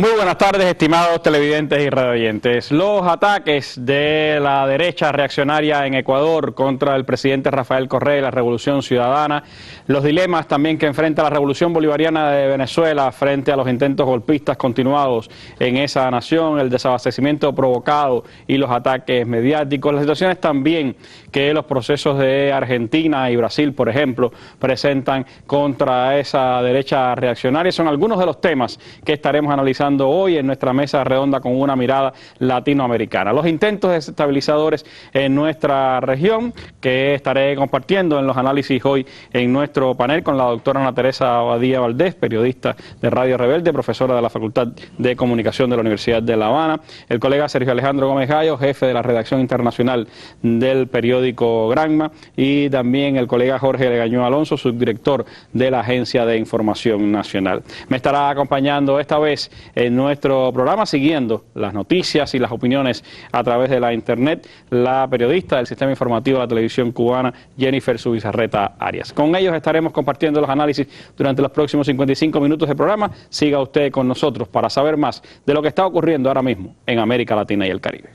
Muy buenas tardes, estimados televidentes y radioyentes. Los ataques de la derecha reaccionaria en Ecuador contra el presidente Rafael Correa y la Revolución Ciudadana, los dilemas también que enfrenta la Revolución Bolivariana de Venezuela frente a los intentos golpistas continuados en esa nación, el desabastecimiento provocado y los ataques mediáticos, las situaciones también que los procesos de Argentina y Brasil, por ejemplo, presentan contra esa derecha reaccionaria, son algunos de los temas que estaremos analizando hoy en nuestra mesa redonda con una mirada latinoamericana. Los intentos desestabilizadores en nuestra región, que estaré compartiendo en los análisis hoy en nuestro panel con la doctora Ana Teresa Abadía Valdés, periodista de Radio Rebelde, profesora de la Facultad de Comunicación de la Universidad de La Habana, el colega Sergio Alejandro Gómez Gallo, jefe de la redacción internacional del periódico Granma, y también el colega Jorge Legañó Alonso, subdirector de la Agencia de Información Nacional. Me estará acompañando esta vez en nuestro programa, siguiendo las noticias y las opiniones a través de la internet, la periodista del sistema informativo de la televisión cubana, Jennifer Zubizarreta Arias. Con ellos estaremos compartiendo los análisis durante los próximos 55 minutos de programa. Siga usted con nosotros para saber más de lo que está ocurriendo ahora mismo en América Latina y el Caribe.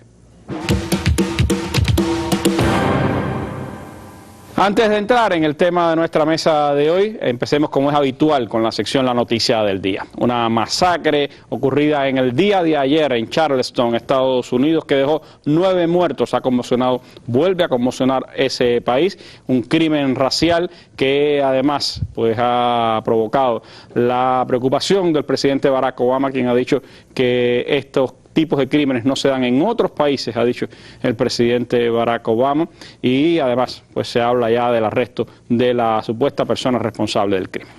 Antes de entrar en el tema de nuestra mesa de hoy, empecemos como es habitual con la sección La Noticia del Día. Una masacre ocurrida en el día de ayer en Charleston, Estados Unidos, que dejó 9 muertos, vuelve a conmocionar ese país. Un crimen racial que además pues ha provocado la preocupación del presidente Barack Obama, quien ha dicho que estos tipos de crímenes no se dan en otros países, ha dicho el presidente Barack Obama, y además pues se habla ya del arresto de la supuesta persona responsable del crimen.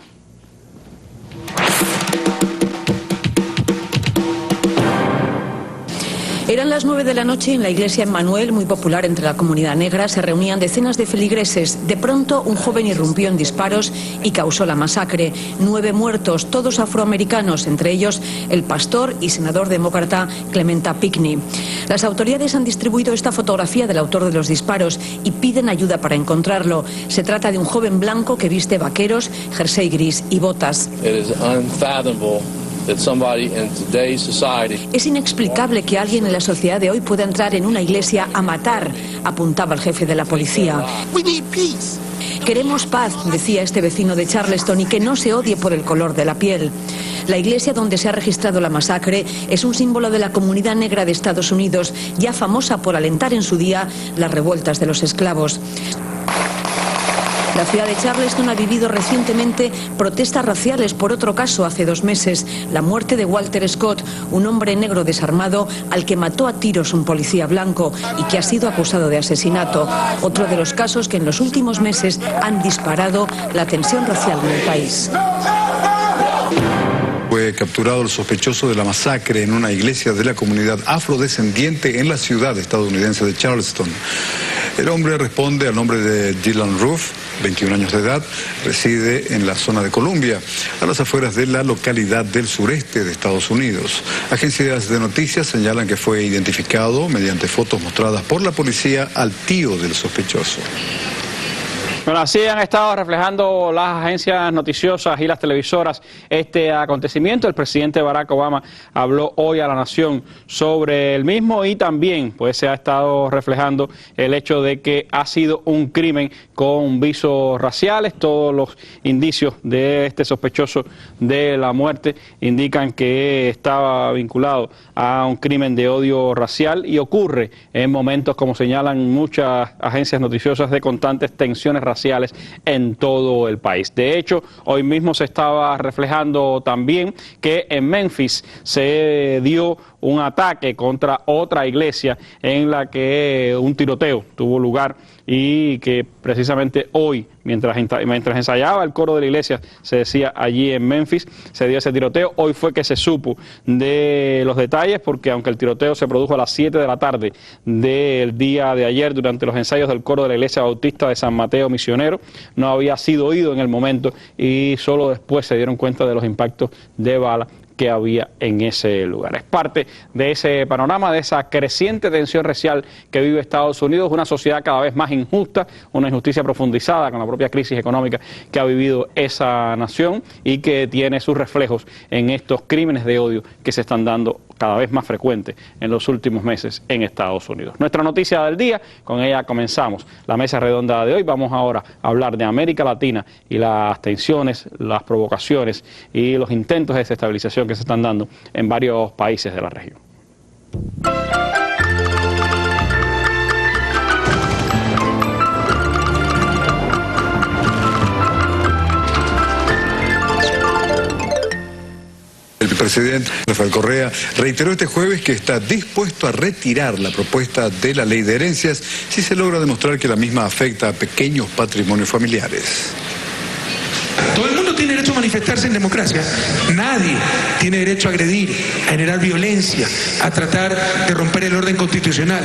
Eran las 9 de la noche en la iglesia Emmanuel, muy popular entre la comunidad negra. Se reunían decenas de feligreses. De pronto, un joven irrumpió en disparos y causó la masacre. 9 muertos, todos afroamericanos, entre ellos el pastor y senador demócrata Clementa Pinckney. Las autoridades han distribuido esta fotografía del autor de los disparos y piden ayuda para encontrarlo. Se trata de un joven blanco que viste vaqueros, jersey gris y botas. Es inexplicable que alguien en la sociedad de hoy pueda entrar en una iglesia a matar, apuntaba el jefe de la policía. Queremos paz, decía este vecino de Charleston, y que no se odie por el color de la piel. La iglesia donde se ha registrado la masacre es un símbolo de la comunidad negra de Estados Unidos, ya famosa por alentar en su día las revueltas de los esclavos. La ciudad de Charleston ha vivido recientemente protestas raciales por otro caso hace 2 meses, la muerte de Walter Scott, un hombre negro desarmado al que mató a tiros un policía blanco y que ha sido acusado de asesinato. Otro de los casos que en los últimos meses han disparado la tensión racial en el país. Fue capturado el sospechoso de la masacre en una iglesia de la comunidad afrodescendiente en la ciudad estadounidense de Charleston. El hombre responde al nombre de Dylan Roof, 21 años de edad, reside en la zona de Columbia, a las afueras de la localidad del sureste de Estados Unidos. Agencias de noticias señalan que fue identificado mediante fotos mostradas por la policía al tío del sospechoso. Bueno, así han estado reflejando las agencias noticiosas y las televisoras este acontecimiento. El presidente Barack Obama habló hoy a la nación sobre el mismo y también pues se ha estado reflejando el hecho de que ha sido un crimen con visos raciales. Todos los indicios de este sospechoso de la muerte indican que estaba vinculado a un crimen de odio racial y ocurre en momentos, como señalan muchas agencias noticiosas, de constantes tensiones raciales en todo el país. De hecho, hoy mismo se estaba reflejando también que en Memphis se dio un ataque contra otra iglesia en la que un tiroteo tuvo lugar y que precisamente hoy, mientras ensayaba el coro de la iglesia, se decía allí en Memphis, se dio ese tiroteo. Hoy fue que se supo de los detalles, porque aunque el tiroteo se produjo a las 7 de la tarde del día de ayer durante los ensayos del coro de la iglesia bautista de San Mateo Misionero, no había sido oído en el momento y solo después se dieron cuenta de los impactos de bala que había en ese lugar. Es parte de ese panorama, de esa creciente tensión racial que vive Estados Unidos, una sociedad cada vez más injusta, una injusticia profundizada con la propia crisis económica que ha vivido esa nación y que tiene sus reflejos en estos crímenes de odio que se están dando cada vez más frecuentes en los últimos meses en Estados Unidos. Nuestra noticia del día, con ella comenzamos la mesa redonda de hoy. Vamos ahora a hablar de América Latina y las tensiones, las provocaciones y los intentos de desestabilización que se están dando en varios países de la región. El presidente Rafael Correa reiteró este jueves que está dispuesto a retirar la propuesta de la ley de herencias si se logra demostrar que la misma afecta a pequeños patrimonios familiares. Todo el mundo tiene derecho a manifestarse en democracia. Nadie tiene derecho a agredir, a generar violencia, a tratar de romper el orden constitucional.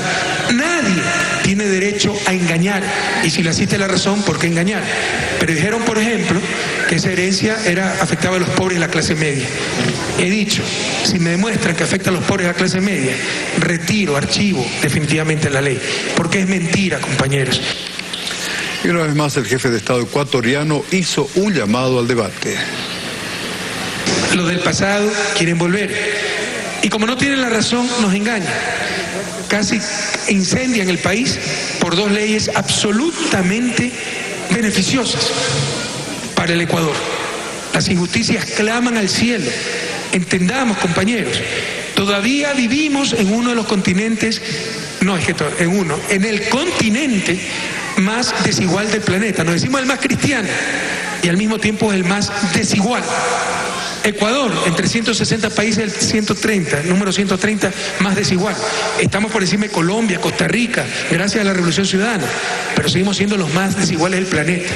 Nadie tiene derecho a engañar. Y si le asiste la razón, ¿por qué engañar? Pero dijeron, por ejemplo, que esa herencia afectaba a los pobres y la clase media. He dicho, si me demuestran que afecta a los pobres y a la clase media, retiro, archivo definitivamente la ley. Porque es mentira, compañeros. Y una vez más el jefe de Estado ecuatoriano hizo un llamado al debate. Los del pasado quieren volver. Y como no tienen la razón, nos engañan. Casi incendian el país por dos leyes absolutamente beneficiosas para el Ecuador. Las injusticias claman al cielo. Entendamos, compañeros, todavía vivimos en uno de los continentes, en el continente más desigual del planeta. Nos decimos el más cristiano y al mismo tiempo el más desigual. Ecuador, entre 160 países, el 130, número 130 más desigual. Estamos por encima de Colombia, Costa Rica, gracias a la Revolución Ciudadana, pero seguimos siendo los más desiguales del planeta.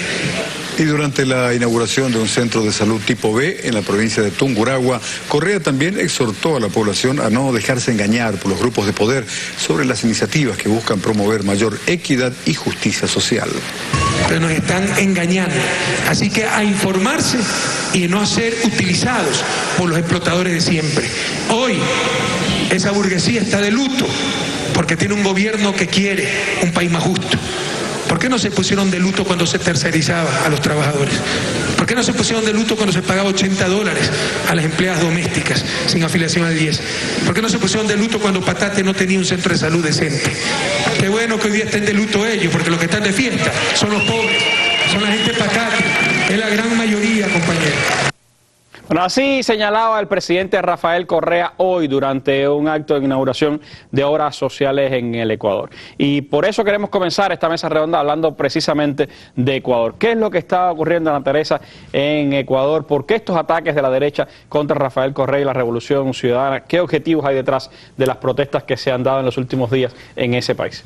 Y durante la inauguración de un centro de salud tipo B en la provincia de Tungurahua, Correa también exhortó a la población a no dejarse engañar por los grupos de poder sobre las iniciativas que buscan promover mayor equidad y justicia social. Pero nos están engañando, así que a informarse y no a ser utilizados por los explotadores de siempre. Hoy esa burguesía está de luto porque tiene un gobierno que quiere un país más justo. ¿Por qué no se pusieron de luto cuando se tercerizaba a los trabajadores? ¿Por qué no se pusieron de luto cuando se pagaba $80 a las empleadas domésticas sin afiliación al IES? ¿Por qué no se pusieron de luto cuando Patate no tenía un centro de salud decente? Qué bueno que hoy día estén de luto ellos, porque los que están de fiesta son los pobres, son la gente Patate, es la gran mayoría, compañeros. Bueno, así señalaba el presidente Rafael Correa hoy durante un acto de inauguración de obras sociales en el Ecuador. Y por eso queremos comenzar esta mesa redonda hablando precisamente de Ecuador. ¿Qué es lo que está ocurriendo, Ana Teresa, en Ecuador? ¿Por qué estos ataques de la derecha contra Rafael Correa y la Revolución Ciudadana? ¿Qué objetivos hay detrás de las protestas que se han dado en los últimos días en ese país?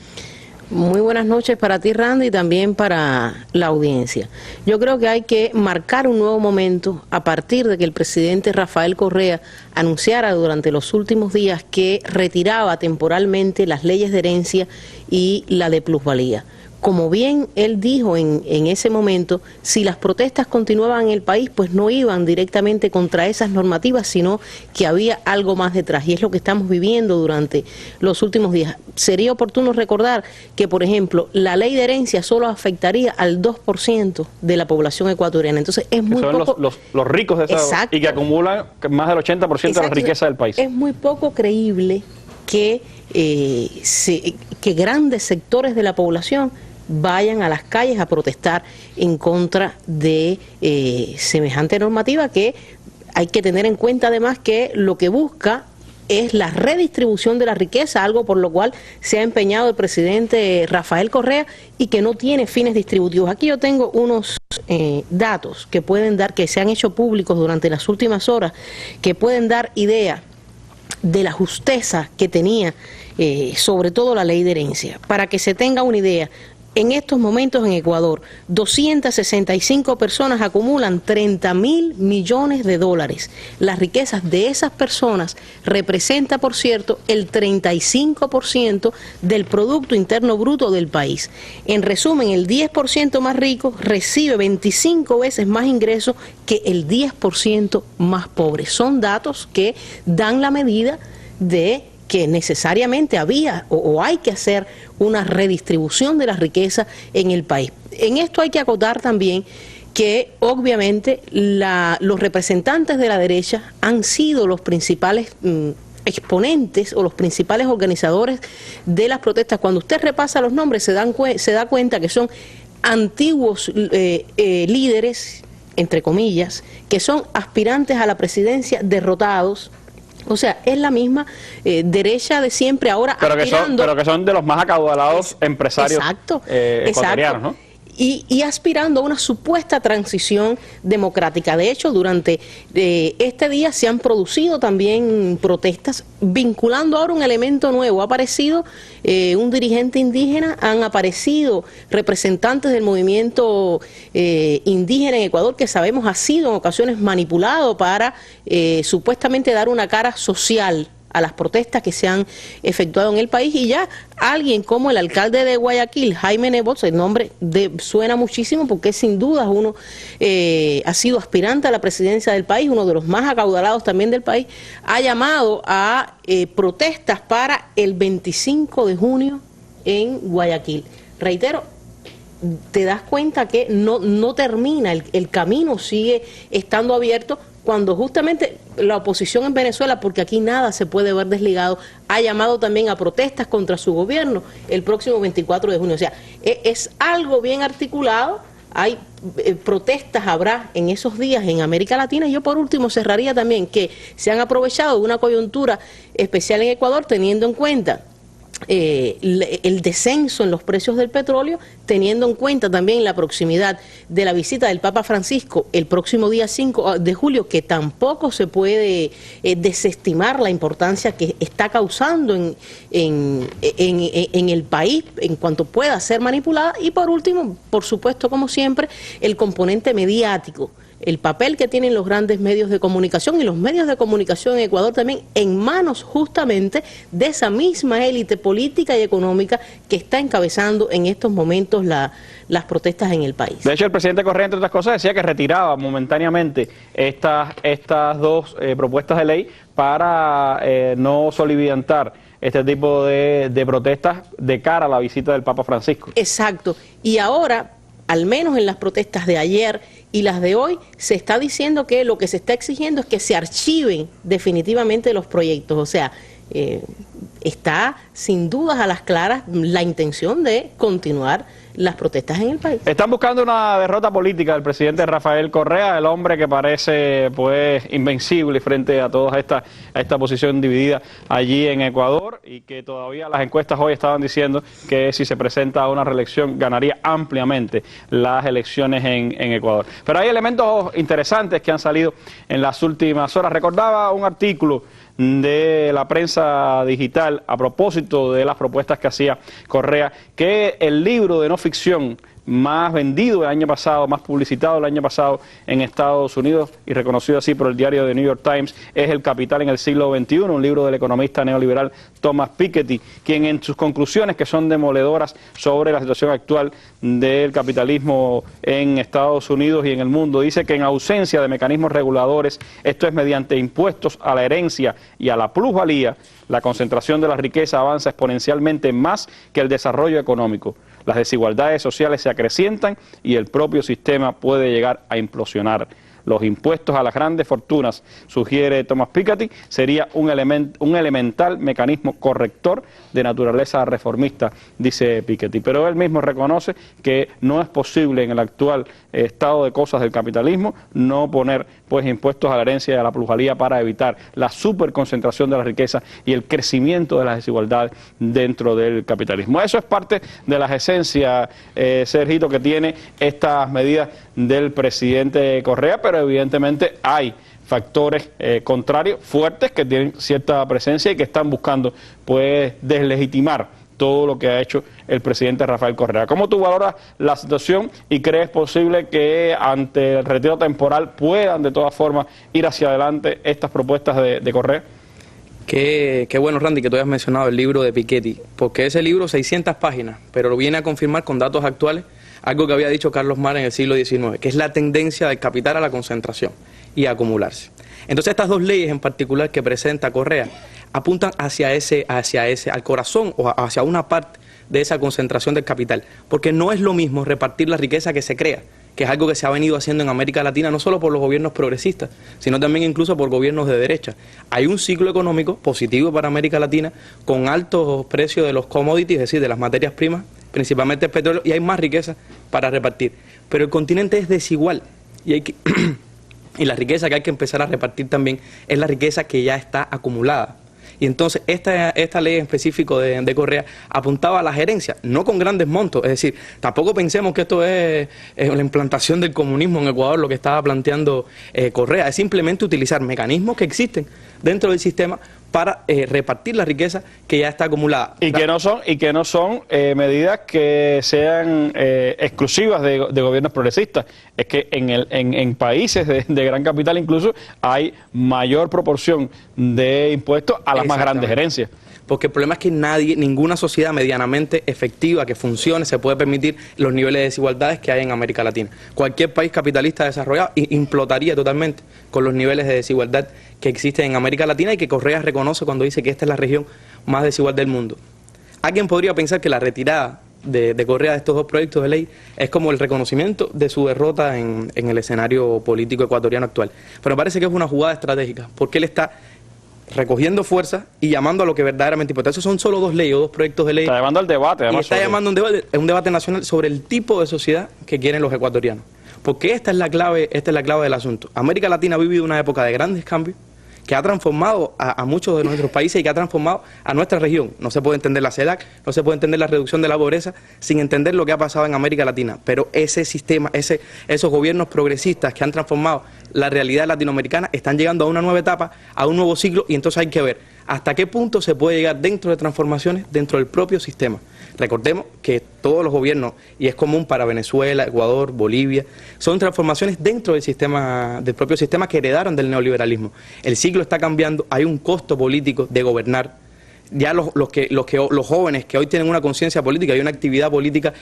Muy buenas noches para ti, Randy, y también para la audiencia. Yo creo que hay que marcar un nuevo momento a partir de que el presidente Rafael Correa anunciara durante los últimos días que retiraba temporalmente las leyes de herencia y la de plusvalía. Como bien él dijo en ese momento, si las protestas continuaban en el país, pues no iban directamente contra esas normativas, sino que había algo más detrás. Y es lo que estamos viviendo durante los últimos días. Sería oportuno recordar que, por ejemplo, la ley de herencia solo afectaría al 2% de la población ecuatoriana. Entonces es muy poco... Los ricos de esa... Exacto. Y que acumulan más del 80% de la riqueza del país. Es muy poco creíble que grandes sectores de la población vayan a las calles a protestar en contra de semejante normativa, que hay que tener en cuenta además que lo que busca es la redistribución de la riqueza, algo por lo cual se ha empeñado el presidente Rafael Correa y que no tiene fines distributivos. Aquí yo tengo unos datos que pueden dar, que se han hecho públicos durante las últimas horas, que pueden dar idea de la justeza que tenía sobre todo la ley de herencia. Para que se tenga una idea, En estos momentos en Ecuador, 265 personas acumulan 30.000 millones de dólares. Las riquezas de esas personas representa, por cierto, el 35% del Producto Interno Bruto del país. En resumen, el 10% más rico recibe 25 veces más ingresos que el 10% más pobre. Son datos que dan la medida de que necesariamente había o hay que hacer una redistribución de la riqueza en el país. En esto hay que acotar también que obviamente los representantes de la derecha han sido los principales exponentes o los principales organizadores de las protestas. Cuando usted repasa los nombres se da cuenta que son antiguos líderes, entre comillas, que son aspirantes a la presidencia derrotados. O sea, es la misma derecha de siempre, ahora aspirando... Pero que son de los más acaudalados empresarios ecuatorianos, ¿no? Y aspirando a una supuesta transición democrática. De hecho, durante este día se han producido también protestas vinculando ahora un elemento nuevo. Ha aparecido un dirigente indígena, han aparecido representantes del movimiento indígena en Ecuador, que sabemos ha sido en ocasiones manipulado para supuestamente dar una cara social a las protestas que se han efectuado en el país, y ya alguien como el alcalde de Guayaquil, Jaime Nebot, el nombre suena muchísimo porque sin duda uno ha sido aspirante a la presidencia del país, uno de los más acaudalados también del país, ha llamado a protestas para el 25 de junio en Guayaquil. Reitero, te das cuenta que no termina, el camino sigue estando abierto, cuando justamente la oposición en Venezuela, porque aquí nada se puede ver desligado, ha llamado también a protestas contra su gobierno el próximo 24 de junio. O sea, es algo bien articulado, hay protestas, habrá en esos días en América Latina, y yo por último cerraría también que se han aprovechado de una coyuntura especial en Ecuador, teniendo en cuenta el descenso en los precios del petróleo, teniendo en cuenta también la proximidad de la visita del Papa Francisco el próximo día 5 de julio, que tampoco se puede desestimar la importancia que está causando en el país en cuanto pueda ser manipulada. Y por último, por supuesto, como siempre, el componente mediático, el papel que tienen los grandes medios de comunicación y los medios de comunicación en Ecuador también, en manos justamente de esa misma élite política y económica que está encabezando en estos momentos las protestas en el país. De hecho, el presidente Correa, entre otras cosas, decía que retiraba momentáneamente estas dos propuestas de ley para no soliviantar este tipo de protestas de cara a la visita del Papa Francisco. Exacto. Y ahora, al menos en las protestas de ayer y las de hoy, se está diciendo que lo que se está exigiendo es que se archiven definitivamente los proyectos. O sea, está sin dudas a las claras la intención de continuar las protestas en el país. Están buscando una derrota política del presidente Rafael Correa, el hombre que parece pues invencible frente a toda esta posición dividida allí en Ecuador, y que todavía las encuestas hoy estaban diciendo que si se presenta a una reelección ganaría ampliamente las elecciones en Ecuador. Pero hay elementos interesantes que han salido en las últimas horas. Recordaba un artículo de la prensa digital a propósito de las propuestas que hacía Correa, que el libro de no ficción más vendido el año pasado, más publicitado el año pasado en Estados Unidos y reconocido así por el diario The New York Times, es El Capital en el siglo XXI, un libro del economista neoliberal Thomas Piketty, quien en sus conclusiones, que son demoledoras sobre la situación actual del capitalismo en Estados Unidos y en el mundo, dice que en ausencia de mecanismos reguladores, esto es mediante impuestos a la herencia y a la plusvalía, la concentración de la riqueza avanza exponencialmente más que el desarrollo económico. Las desigualdades sociales se acrecientan y el propio sistema puede llegar a implosionar. Los impuestos a las grandes fortunas, sugiere Thomas Piketty, sería un elemental mecanismo corrector de naturaleza reformista, dice Piketty. Pero él mismo reconoce que no es posible en el actual estado de cosas del capitalismo no poner pues impuestos a la herencia y a la plusvalía para evitar la superconcentración de la riqueza y el crecimiento de las desigualdades dentro del capitalismo. Eso es parte de las esencias, Sergito, que tiene estas medidas del presidente Correa, pero evidentemente hay factores contrarios fuertes que tienen cierta presencia y que están buscando pues deslegitimar todo lo que ha hecho el presidente Rafael Correa. ¿Cómo tú valoras la situación y crees posible que ante el retiro temporal puedan de todas formas ir hacia adelante estas propuestas de Correa? Qué bueno, Randy, que tú hayas mencionado el libro de Piketty, porque ese libro, 600 páginas, pero lo viene a confirmar con datos actuales, algo que había dicho Carlos Marx en el siglo XIX, que es la tendencia del capital a la concentración y a acumularse. Entonces estas dos leyes en particular que presenta Correa apuntan hacia al corazón o hacia una parte de esa concentración del capital, porque no es lo mismo repartir la riqueza que se crea, que es algo que se ha venido haciendo en América Latina, no solo por los gobiernos progresistas, sino también incluso por gobiernos de derecha. Hay un ciclo económico positivo para América Latina, con altos precios de los commodities, es decir, de las materias primas, principalmente el petróleo, y hay más riqueza para repartir. Pero el continente es desigual, y la riqueza que hay que empezar a repartir también es la riqueza que ya está acumulada. Y entonces esta ley en específico de Correa apuntaba a la gerencia, no con grandes montos, es decir, tampoco pensemos que esto es la implantación del comunismo en Ecuador, lo que estaba planteando Correa, es simplemente utilizar mecanismos que existen dentro del sistema para repartir la riqueza que ya está acumulada. Y que no son medidas que sean exclusivas de gobiernos progresistas. Es que en países de gran capital incluso hay mayor proporción de impuestos a las más grandes herencias. Porque el problema es que ninguna sociedad medianamente efectiva que funcione se puede permitir los niveles de desigualdades que hay en América Latina. Cualquier país capitalista desarrollado implotaría totalmente con los niveles de desigualdad que existen en América Latina y que Correa reconoce cuando dice que esta es la región más desigual del mundo. Alguien podría pensar que la retirada de Correa de estos dos proyectos de ley es como el reconocimiento de su derrota en el escenario político ecuatoriano actual. Pero me parece que es una jugada estratégica, porque él está recogiendo fuerzas y llamando a lo que verdaderamente importa. Esos son solo dos leyes o dos proyectos de ley. Está llamando al debate. Además, y está llamando un debate nacional sobre el tipo de sociedad que quieren los ecuatorianos. Porque esta es la clave del asunto. América Latina ha vivido una época de grandes cambios que ha transformado a muchos de nuestros países y que ha transformado a nuestra región. No se puede entender la CELAC, no se puede entender la reducción de la pobreza sin entender lo que ha pasado en América Latina. Pero ese sistema, esos gobiernos progresistas que han transformado la realidad latinoamericana están llegando a una nueva etapa, a un nuevo ciclo, y entonces hay que ver hasta qué punto se puede llegar dentro de transformaciones dentro del propio sistema. Recordemos que todos los gobiernos, y es común para Venezuela, Ecuador, Bolivia, son transformaciones dentro del propio sistema que heredaron del neoliberalismo. El ciclo está cambiando, hay un costo político de gobernar. Ya los jóvenes que hoy tienen una conciencia política y una actividad política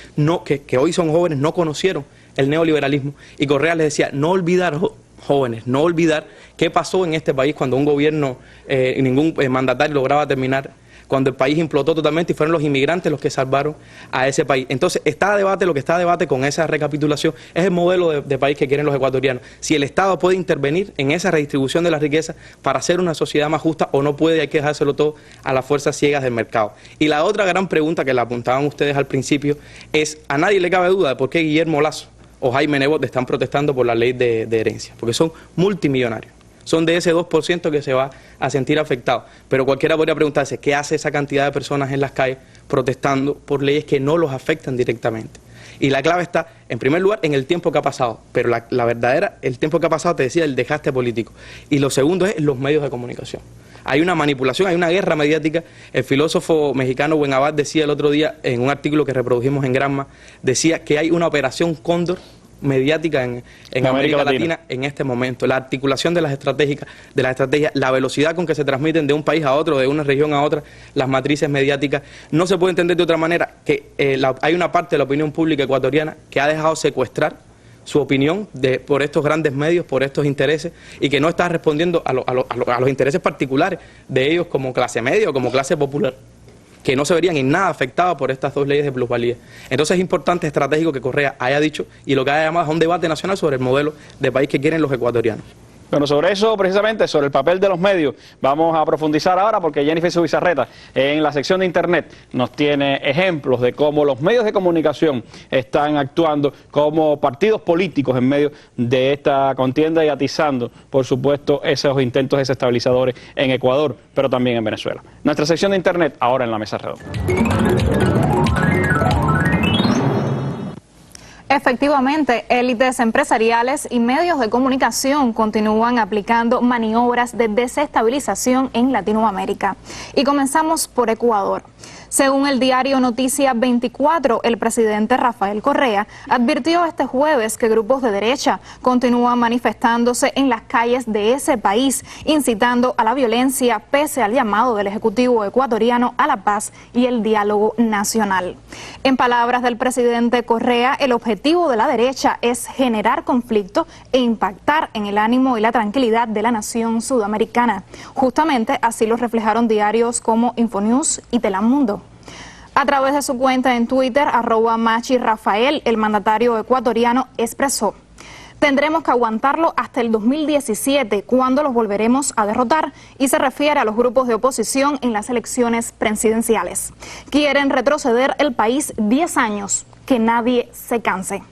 que hoy son jóvenes no conocieron el neoliberalismo, y Correa les decía no olvidar, jóvenes, no olvidar qué pasó en este país cuando un gobierno, ningún mandatario lograba terminar, cuando el país implotó totalmente y fueron los inmigrantes los que salvaron a ese país. Entonces, lo que está a debate con esa recapitulación es el modelo de país que quieren los ecuatorianos. Si el Estado puede intervenir en esa redistribución de la riqueza para hacer una sociedad más justa o no puede, hay que dejárselo todo a las fuerzas ciegas del mercado. Y la otra gran pregunta que le apuntaban ustedes al principio es, a nadie le cabe duda de por qué Guillermo Lasso o Jaime Nebot están protestando por la ley de herencia, porque son multimillonarios. Son de ese 2% que se va a sentir afectado. Pero cualquiera podría preguntarse, ¿qué hace esa cantidad de personas en las calles protestando por leyes que no los afectan directamente? Y la clave está, en primer lugar, en el tiempo que ha pasado. Pero el tiempo que ha pasado, te decía, el desgaste político. Y lo segundo es los medios de comunicación. Hay una manipulación, hay una guerra mediática. El filósofo mexicano Buen Abad decía el otro día, en un artículo que reprodujimos en Granma, decía que hay una operación Cóndor mediática en América Latina en este momento. La articulación de las estrategias, la velocidad con que se transmiten de un país a otro, de una región a otra, las matrices mediáticas, no se puede entender de otra manera que hay una parte de la opinión pública ecuatoriana que ha dejado secuestrar su opinión por estos grandes medios, por estos intereses, y que no está respondiendo a los intereses particulares de ellos como clase media o como clase popular, que no se verían en nada afectados por estas dos leyes de plusvalía. Entonces es importante, estratégico, que Correa haya dicho y lo que haya llamado a un debate nacional sobre el modelo de país que quieren los ecuatorianos. Bueno, sobre eso, precisamente, sobre el papel de los medios, vamos a profundizar ahora porque Jennifer Zubizarreta en la sección de Internet nos tiene ejemplos de cómo los medios de comunicación están actuando como partidos políticos en medio de esta contienda y atizando, por supuesto, esos intentos desestabilizadores en Ecuador, pero también en Venezuela. Nuestra sección de Internet ahora en la Mesa Redonda. Efectivamente, élites empresariales y medios de comunicación continúan aplicando maniobras de desestabilización en Latinoamérica. Y comenzamos por Ecuador. Según el diario Noticias 24, el presidente Rafael Correa advirtió este jueves que grupos de derecha continúan manifestándose en las calles de ese país, incitando a la violencia pese al llamado del Ejecutivo ecuatoriano a la paz y el diálogo nacional. En palabras del presidente Correa, el objetivo de la derecha es generar conflicto e impactar en el ánimo y la tranquilidad de la nación sudamericana. Justamente así lo reflejaron diarios como Infonews y Telemundo. A través de su cuenta en Twitter, @MachiRafael, el mandatario ecuatoriano expresó: tendremos que aguantarlo hasta el 2017, cuando los volveremos a derrotar, y se refiere a los grupos de oposición en las elecciones presidenciales. Quieren retroceder el país 10 años, que nadie se canse.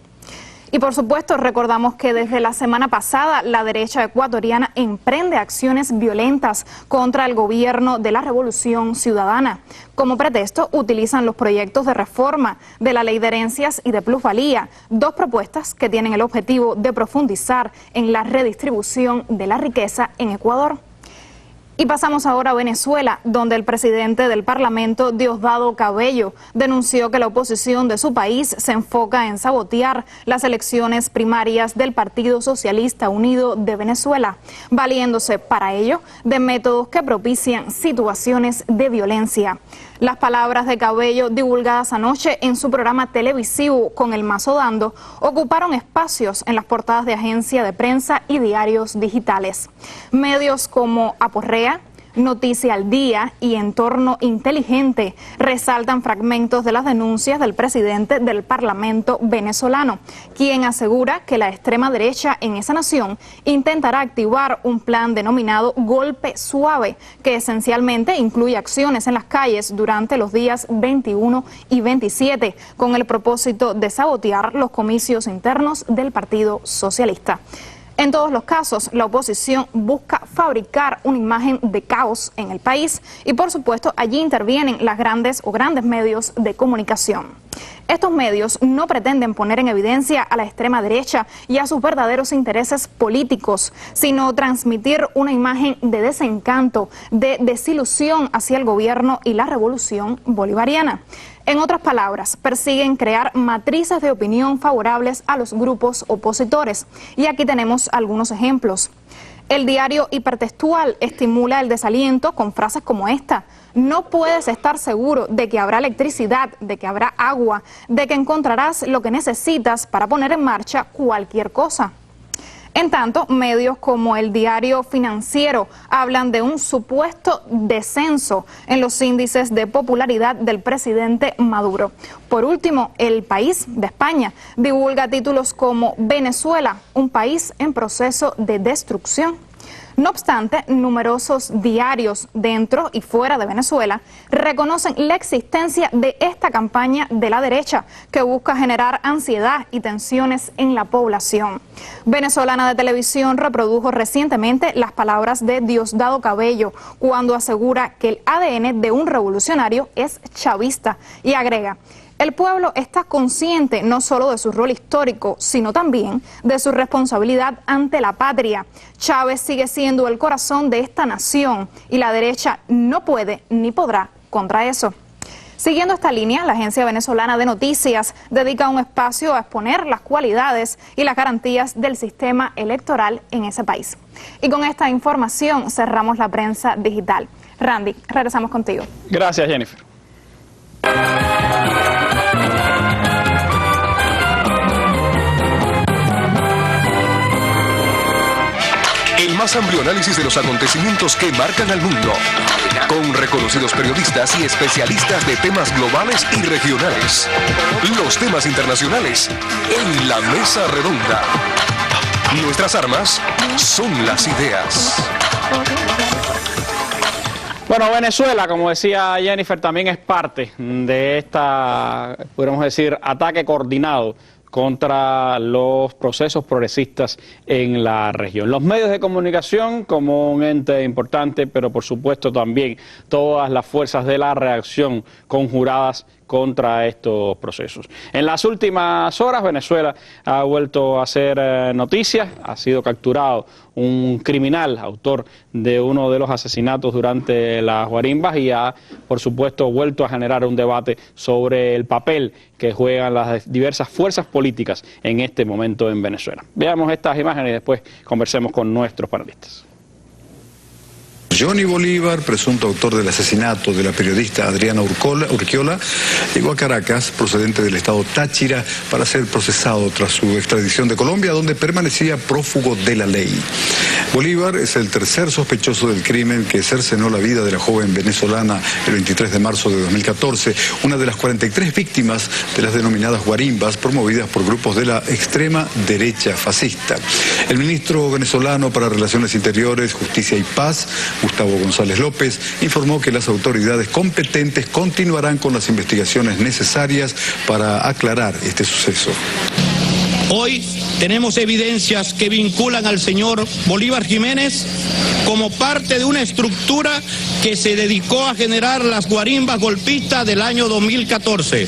Y por supuesto recordamos que desde la semana pasada la derecha ecuatoriana emprende acciones violentas contra el gobierno de la Revolución Ciudadana. Como pretexto utilizan los proyectos de reforma de la Ley de Herencias y de Plusvalía, dos propuestas que tienen el objetivo de profundizar en la redistribución de la riqueza en Ecuador. Y pasamos ahora a Venezuela, donde el presidente del Parlamento, Diosdado Cabello, denunció que la oposición de su país se enfoca en sabotear las elecciones primarias del Partido Socialista Unido de Venezuela, valiéndose para ello de métodos que propician situaciones de violencia. Las palabras de Cabello, divulgadas anoche en su programa televisivo Con el Mazo Dando, ocuparon espacios en las portadas de agencia de prensa y diarios digitales. Medios como Aporrea, Noticia al Día y Entorno Inteligente resaltan fragmentos de las denuncias del presidente del Parlamento venezolano, quien asegura que la extrema derecha en esa nación intentará activar un plan denominado Golpe Suave, que esencialmente incluye acciones en las calles durante los días 21 y 27, con el propósito de sabotear los comicios internos del Partido Socialista. En todos los casos, la oposición busca fabricar una imagen de caos en el país y, por supuesto, allí intervienen las grandes medios de comunicación. Estos medios no pretenden poner en evidencia a la extrema derecha y a sus verdaderos intereses políticos, sino transmitir una imagen de desencanto, de desilusión hacia el gobierno y la revolución bolivariana. En otras palabras, persiguen crear matrices de opinión favorables a los grupos opositores. Y aquí tenemos algunos ejemplos. El diario Hipertextual estimula el desaliento con frases como esta: no puedes estar seguro de que habrá electricidad, de que habrá agua, de que encontrarás lo que necesitas para poner en marcha cualquier cosa. En tanto, medios como el Diario Financiero hablan de un supuesto descenso en los índices de popularidad del presidente Maduro. Por último, El País de España divulga títulos como Venezuela, un país en proceso de destrucción. No obstante, numerosos diarios dentro y fuera de Venezuela reconocen la existencia de esta campaña de la derecha que busca generar ansiedad y tensiones en la población. Venezolana de Televisión reprodujo recientemente las palabras de Diosdado Cabello cuando asegura que el ADN de un revolucionario es chavista y agrega: el pueblo está consciente no solo de su rol histórico, sino también de su responsabilidad ante la patria. Chávez sigue siendo el corazón de esta nación y la derecha no puede ni podrá contra eso. Siguiendo esta línea, la Agencia Venezolana de Noticias dedica un espacio a exponer las cualidades y las garantías del sistema electoral en ese país. Y con esta información cerramos la prensa digital. Randy, regresamos contigo. Gracias, Jennifer. El más amplio análisis de los acontecimientos que marcan al mundo, con reconocidos periodistas y especialistas de temas globales y regionales. Los temas internacionales en la mesa redonda. Nuestras armas son las ideas. Bueno, Venezuela, como decía Jennifer, también es parte de esta, podríamos decir, ataque coordinado contra los procesos progresistas en la región. Los medios de comunicación como un ente importante, pero por supuesto también todas las fuerzas de la reacción conjuradas contra estos procesos. En las últimas horas, Venezuela ha vuelto a hacer noticias. Ha sido capturado un criminal, autor de uno de los asesinatos durante las guarimbas, y ha, por supuesto, vuelto a generar un debate sobre el papel que juegan las diversas fuerzas políticas en este momento en Venezuela. Veamos estas imágenes y después conversemos con nuestros panelistas. Johnny Bolívar, presunto autor del asesinato de la periodista Adriana Urquiola, llegó a Caracas, procedente del estado Táchira, para ser procesado tras su extradición de Colombia, donde permanecía prófugo de la ley. Bolívar es el tercer sospechoso del crimen que cercenó la vida de la joven venezolana el 23 de marzo de 2014, una de las 43 víctimas de las denominadas guarimbas promovidas por grupos de la extrema derecha fascista. El ministro venezolano para Relaciones Interiores, Justicia y Paz, Gustavo González López, informó que las autoridades competentes continuarán con las investigaciones necesarias para aclarar este suceso. Hoy tenemos evidencias que vinculan al señor Bolívar Jiménez como parte de una estructura que se dedicó a generar las guarimbas golpistas del año 2014.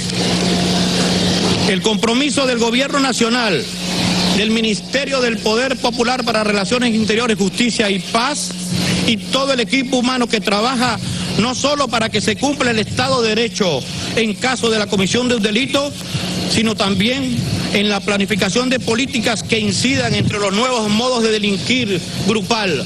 El compromiso del Gobierno Nacional, del Ministerio del Poder Popular para Relaciones Interiores, Justicia y Paz, y todo el equipo humano que trabaja no solo para que se cumpla el Estado de Derecho en caso de la comisión de un delito, sino también en la planificación de políticas que incidan entre los nuevos modos de delinquir grupal.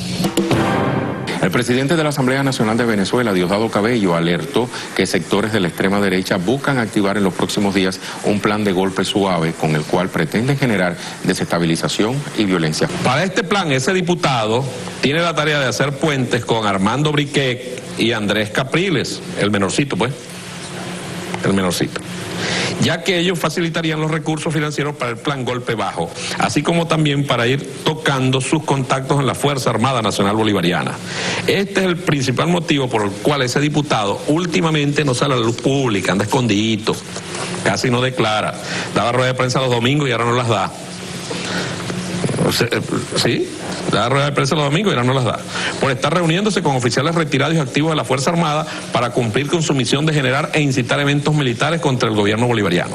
El presidente de la Asamblea Nacional de Venezuela, Diosdado Cabello, alertó que sectores de la extrema derecha buscan activar en los próximos días un plan de golpe suave con el cual pretenden generar desestabilización y violencia. Para este plan, ese diputado tiene la tarea de hacer puentes con Armando Briquet y Andrés Capriles, el menorcito, pues, el menorcito, ya que ellos facilitarían los recursos financieros para el plan Golpe Bajo, así como también para ir tocando sus contactos en la Fuerza Armada Nacional Bolivariana. Este es el principal motivo por el cual ese diputado últimamente no sale a la luz pública, anda escondidito, casi no declara, daba rueda de prensa los domingos y ahora no las da. ¿Sí? Da rueda de prensa los domingos y ahora no las da. Por estar reuniéndose con oficiales retirados y activos de la Fuerza Armada para cumplir con su misión de generar e incitar eventos militares contra el gobierno bolivariano.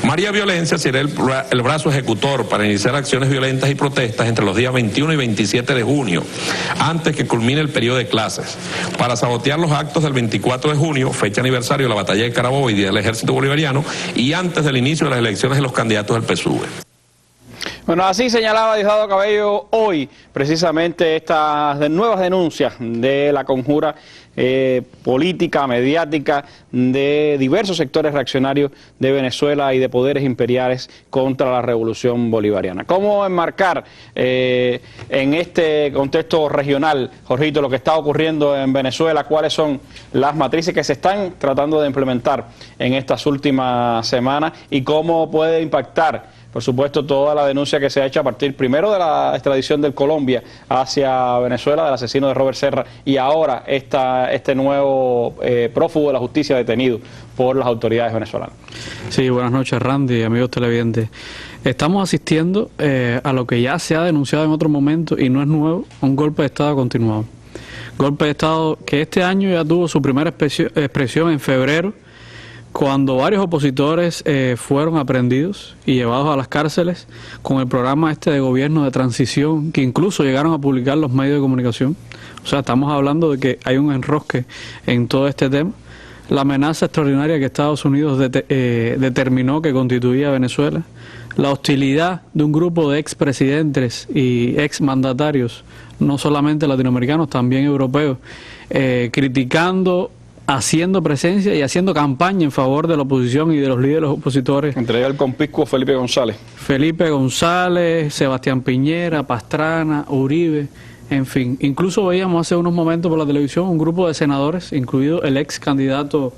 María Violencia será el brazo ejecutor para iniciar acciones violentas y protestas entre los días 21 y 27 de junio, antes que culmine el periodo de clases, para sabotear los actos del 24 de junio, fecha aniversario de la batalla de Carabobo y Día del Ejército Bolivariano, y antes del inicio de las elecciones de los candidatos del PSUV. Bueno, así señalaba Diosdado Cabello hoy precisamente estas nuevas denuncias de la conjura política, mediática de diversos sectores reaccionarios de Venezuela y de poderes imperiales contra la revolución bolivariana. ¿Cómo enmarcar en este contexto regional, Jorgito, lo que está ocurriendo en Venezuela? ¿Cuáles son las matrices que se están tratando de implementar en estas últimas semanas y cómo puede impactar, por supuesto, toda la denuncia que se ha hecho a partir primero de la extradición del Colombia hacia Venezuela, del asesino de Robert Serra, y ahora este nuevo prófugo de la justicia detenido por las autoridades venezolanas? Sí, buenas noches, Randy, amigos televidentes. Estamos asistiendo a lo que ya se ha denunciado en otro momento y no es nuevo, un golpe de Estado continuado. Golpe de Estado que este año ya tuvo su primera expresión en febrero, cuando varios opositores fueron aprehendidos y llevados a las cárceles con el programa de gobierno de transición, que incluso llegaron a publicar los medios de comunicación. O sea, estamos hablando de que hay un enrosque en todo este tema. La amenaza extraordinaria que Estados Unidos determinó que constituía Venezuela, la hostilidad de un grupo de expresidentes y exmandatarios, no solamente latinoamericanos, también europeos, criticando, haciendo presencia y haciendo campaña en favor de la oposición y de los líderes opositores. Entre ellos el conspicuo Felipe González. Felipe González, Sebastián Piñera, Pastrana, Uribe, en fin. Incluso veíamos hace unos momentos por la televisión un grupo de senadores, incluido el ex candidato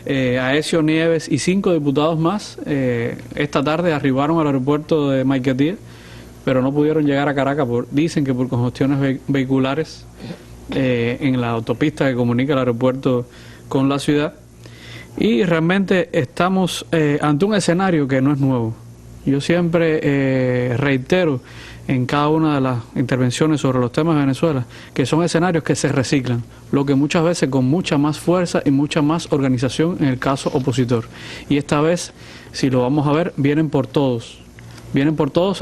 Aécio Nieves y 5 diputados más. Esta tarde arribaron al aeropuerto de Maiquetía, pero no pudieron llegar a Caracas, dicen que por congestiones vehiculares en la autopista que comunica el aeropuerto con la ciudad, y realmente estamos ante un escenario que no es nuevo. Yo siempre reitero en cada una de las intervenciones sobre los temas de Venezuela, que son escenarios que se reciclan, lo que muchas veces con mucha más fuerza y mucha más organización en el caso opositor. Y esta vez, si lo vamos a ver, vienen por todos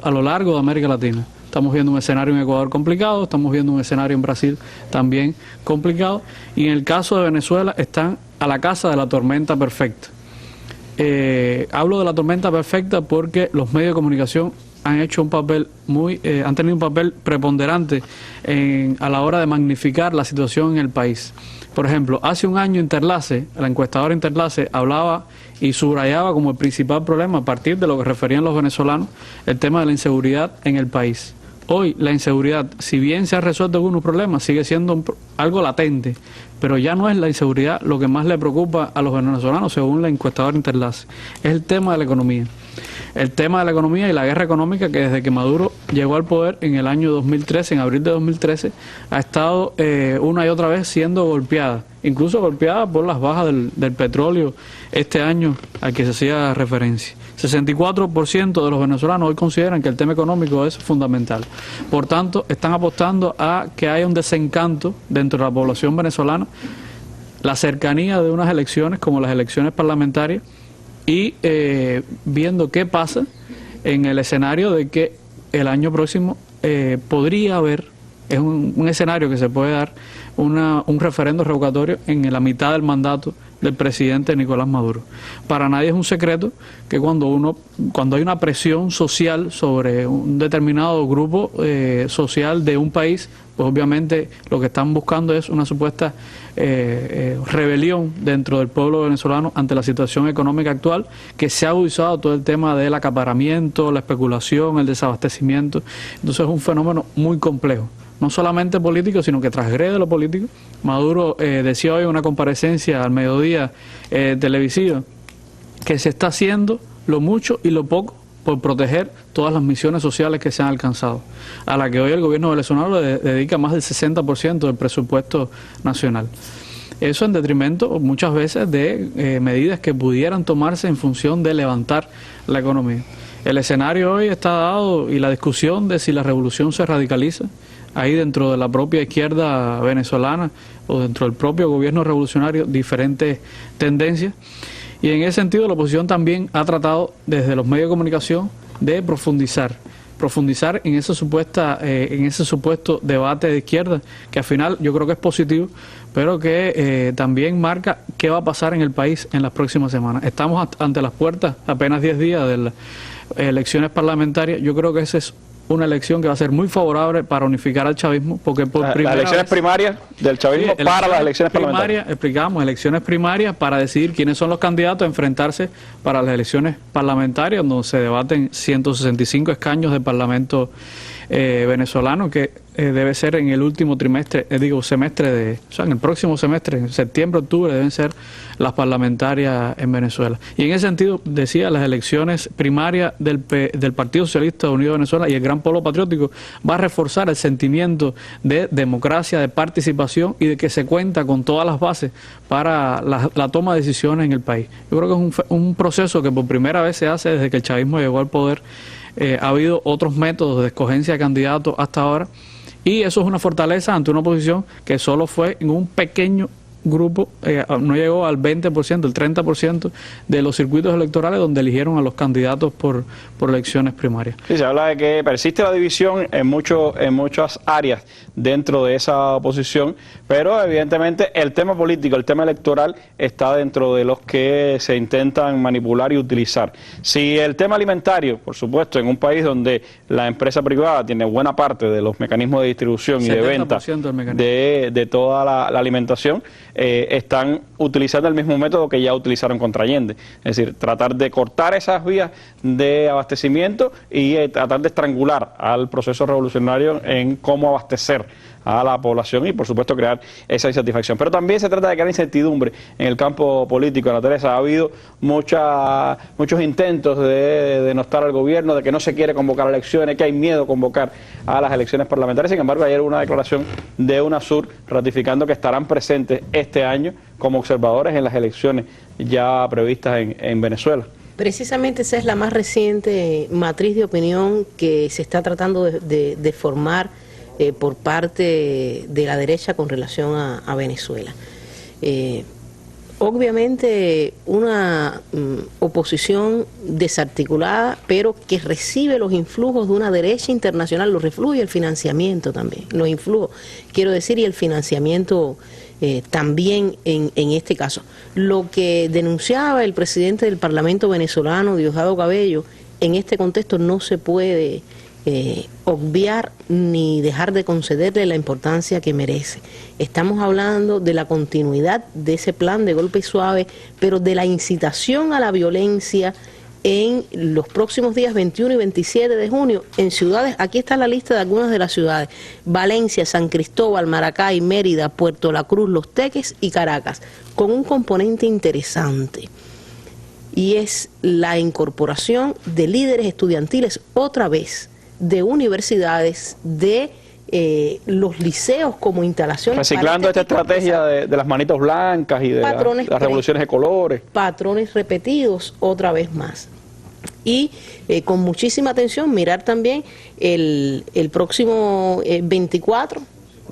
a lo largo de América Latina. Estamos viendo un escenario en Ecuador complicado, estamos viendo un escenario en Brasil también complicado, y en el caso de Venezuela están a la caza de la tormenta perfecta. Hablo de la tormenta perfecta porque los medios de comunicación han hecho un papel han tenido un papel preponderante a la hora de magnificar la situación en el país. Por ejemplo, hace un año Interlace, la encuestadora Interlace, hablaba y subrayaba como el principal problema, a partir de lo que referían los venezolanos, el tema de la inseguridad en el país. Hoy la inseguridad, si bien se ha resuelto algunos problemas, sigue siendo algo latente, pero ya no es la inseguridad lo que más le preocupa a los venezolanos, según la encuestadora Interlace, es el tema de la economía. El tema de la economía y la guerra económica, que desde que Maduro llegó al poder en el año 2013, en abril de 2013, ha estado una y otra vez siendo golpeada, incluso golpeada por las bajas del petróleo este año al que se hacía referencia. 64% de los venezolanos hoy consideran que el tema económico es fundamental. Por tanto, están apostando a que haya un desencanto dentro de la población venezolana, la cercanía de unas elecciones como las elecciones parlamentarias, y viendo qué pasa en el escenario de que el año próximo podría haber, es un escenario que se puede dar, un referendo revocatorio en la mitad del mandato del presidente Nicolás Maduro. Para nadie es un secreto que cuando hay una presión social sobre un determinado grupo social de un país, pues obviamente lo que están buscando es una supuesta rebelión dentro del pueblo venezolano ante la situación económica actual, que se ha agudizado todo el tema del acaparamiento, la especulación, el desabastecimiento. Entonces es un fenómeno muy complejo, no solamente político, sino que transgrede lo político. Maduro decía hoy en una comparecencia al mediodía televisiva que se está haciendo lo mucho y lo poco por proteger todas las misiones sociales que se han alcanzado, a la que hoy el gobierno venezolano le dedica más del 60% del presupuesto nacional. Eso en detrimento muchas veces de medidas que pudieran tomarse en función de levantar la economía. El escenario hoy está dado, y la discusión de si la revolución se radicaliza ahí dentro de la propia izquierda venezolana o dentro del propio gobierno revolucionario, diferentes tendencias. Y en ese sentido la oposición también ha tratado desde los medios de comunicación de profundizar en ese supuesto debate de izquierda, que al final yo creo que es positivo, pero que también marca qué va a pasar en el país en las próximas semanas. Estamos ante las puertas, apenas 10 días de las elecciones parlamentarias. Yo creo que esa es una elección que va a ser muy favorable para unificar al chavismo, porque por primera vez... Las elecciones primarias del chavismo para las elecciones parlamentarias. Explicamos, elecciones primarias para decidir quiénes son los candidatos a enfrentarse para las elecciones parlamentarias, donde se debaten 165 escaños del Parlamento venezolano, que debe ser en el último trimestre, semestre o sea, en el próximo semestre, en septiembre, octubre, deben ser las parlamentarias en Venezuela. Y en ese sentido, decía, las elecciones primarias del Partido Socialista Unido de Venezuela y el Gran Polo Patriótico va a reforzar el sentimiento de democracia, de participación y de que se cuenta con todas las bases para la toma de decisiones en el país. Yo creo que es un proceso que por primera vez se hace desde que el chavismo llegó al poder. Ha habido otros métodos de escogencia de candidatos hasta ahora, y eso es una fortaleza ante una oposición que solo fue en un pequeño grupo, no llegó al 20%, el 30% de los circuitos electorales donde eligieron a los candidatos por elecciones primarias. Sí, se habla de que persiste la división en muchas áreas dentro de esa oposición, pero evidentemente el tema político, el tema electoral está dentro de los que se intentan manipular y utilizar. Si el tema alimentario, por supuesto, en un país donde la empresa privada tiene buena parte de los mecanismos de distribución y de venta de toda la alimentación, están utilizando el mismo método que ya utilizaron contra Allende, es decir, tratar de cortar esas vías de abastecimiento y tratar de estrangular al proceso revolucionario en cómo abastecer a la población y por supuesto crear esa insatisfacción. Pero también se trata de crear incertidumbre en el campo político. Ana Teresa, ha habido muchos intentos de denostar al gobierno, de que no se quiere convocar elecciones, que hay miedo a convocar a las elecciones parlamentarias. Sin embargo, ayer hubo una declaración de UNASUR ratificando que estarán presentes este año como observadores en las elecciones ya previstas en Venezuela. Precisamente esa es la más reciente matriz de opinión que se está tratando de formar por parte de la derecha con relación a Venezuela. Obviamente una oposición desarticulada, pero que recibe los influjos de una derecha internacional, los reflujos y el financiamiento también, los influjos, quiero decir, y el financiamiento también en este caso. Lo que denunciaba el presidente del Parlamento venezolano, Diosdado Cabello, en este contexto no se puede obviar ni dejar de concederle la importancia que merece. Estamos hablando de la continuidad de ese plan de golpe suave, pero de la incitación a la violencia en los próximos días 21 y 27 de junio en ciudades, aquí está la lista de algunas de las ciudades: Valencia, San Cristóbal, Maracay, Mérida, Puerto La Cruz, Los Teques y Caracas, con un componente interesante, y es la incorporación de líderes estudiantiles otra vez, de universidades, de los liceos como instalaciones. Reciclando esta estrategia de las manitos blancas y de las revoluciones de colores. Patrones repetidos otra vez más. Y con muchísima atención mirar también el próximo 24,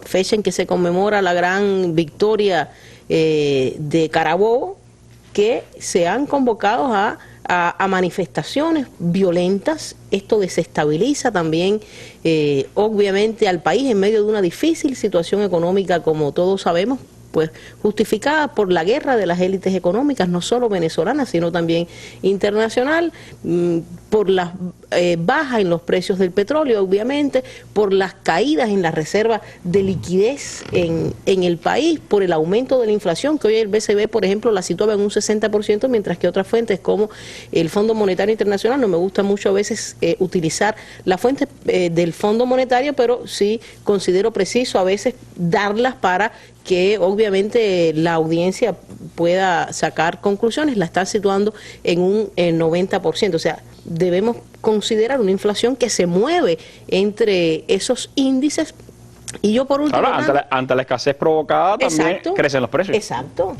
fecha en que se conmemora la gran victoria de Carabobo, que se han convocado a manifestaciones violentas. Esto desestabiliza también obviamente al país en medio de una difícil situación económica, como todos sabemos, pues justificada por la guerra de las élites económicas, no solo venezolanas, sino también internacional, por las bajas en los precios del petróleo, obviamente, por las caídas en las reservas de liquidez en el país, por el aumento de la inflación, que hoy el BCB, por ejemplo, la situaba en un 60%, mientras que otras fuentes como el Fondo Monetario Internacional, no me gusta mucho a veces utilizar la fuente del Fondo Monetario, pero sí considero preciso a veces darlas para que obviamente la audiencia pueda sacar conclusiones, la están situando en un 90%, o sea, debemos considerar una inflación que se mueve entre esos índices. Y yo por último... Ahora, ante la escasez provocada también crecen los precios. Exacto.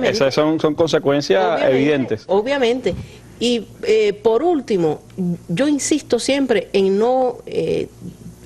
Esas son consecuencias evidentes. Obviamente. Y por último, yo insisto siempre en no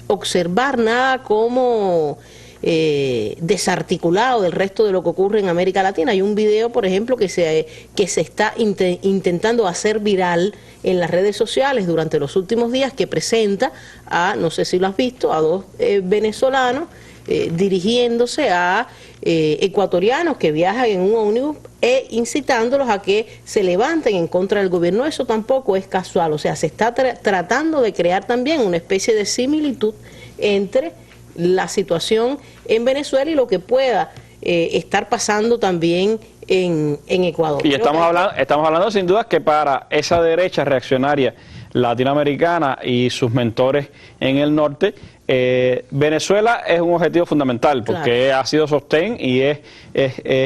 observar nada como desarticulado del resto de lo que ocurre en América Latina. Hay un video, por ejemplo, que se está intentando hacer viral en las redes sociales durante los últimos días, que presenta a, no sé si lo has visto, a dos venezolanos dirigiéndose a ecuatorianos que viajan en un ómnibus e incitándolos a que se levanten en contra del gobierno. Eso tampoco es casual, o sea, se está tratando de crear también una especie de similitud entre la situación en Venezuela y lo que pueda estar pasando también en Ecuador. Y estamos hablando sin duda que para esa derecha reaccionaria latinoamericana y sus mentores en el norte, Venezuela es un objetivo fundamental, porque ha sido sostén y es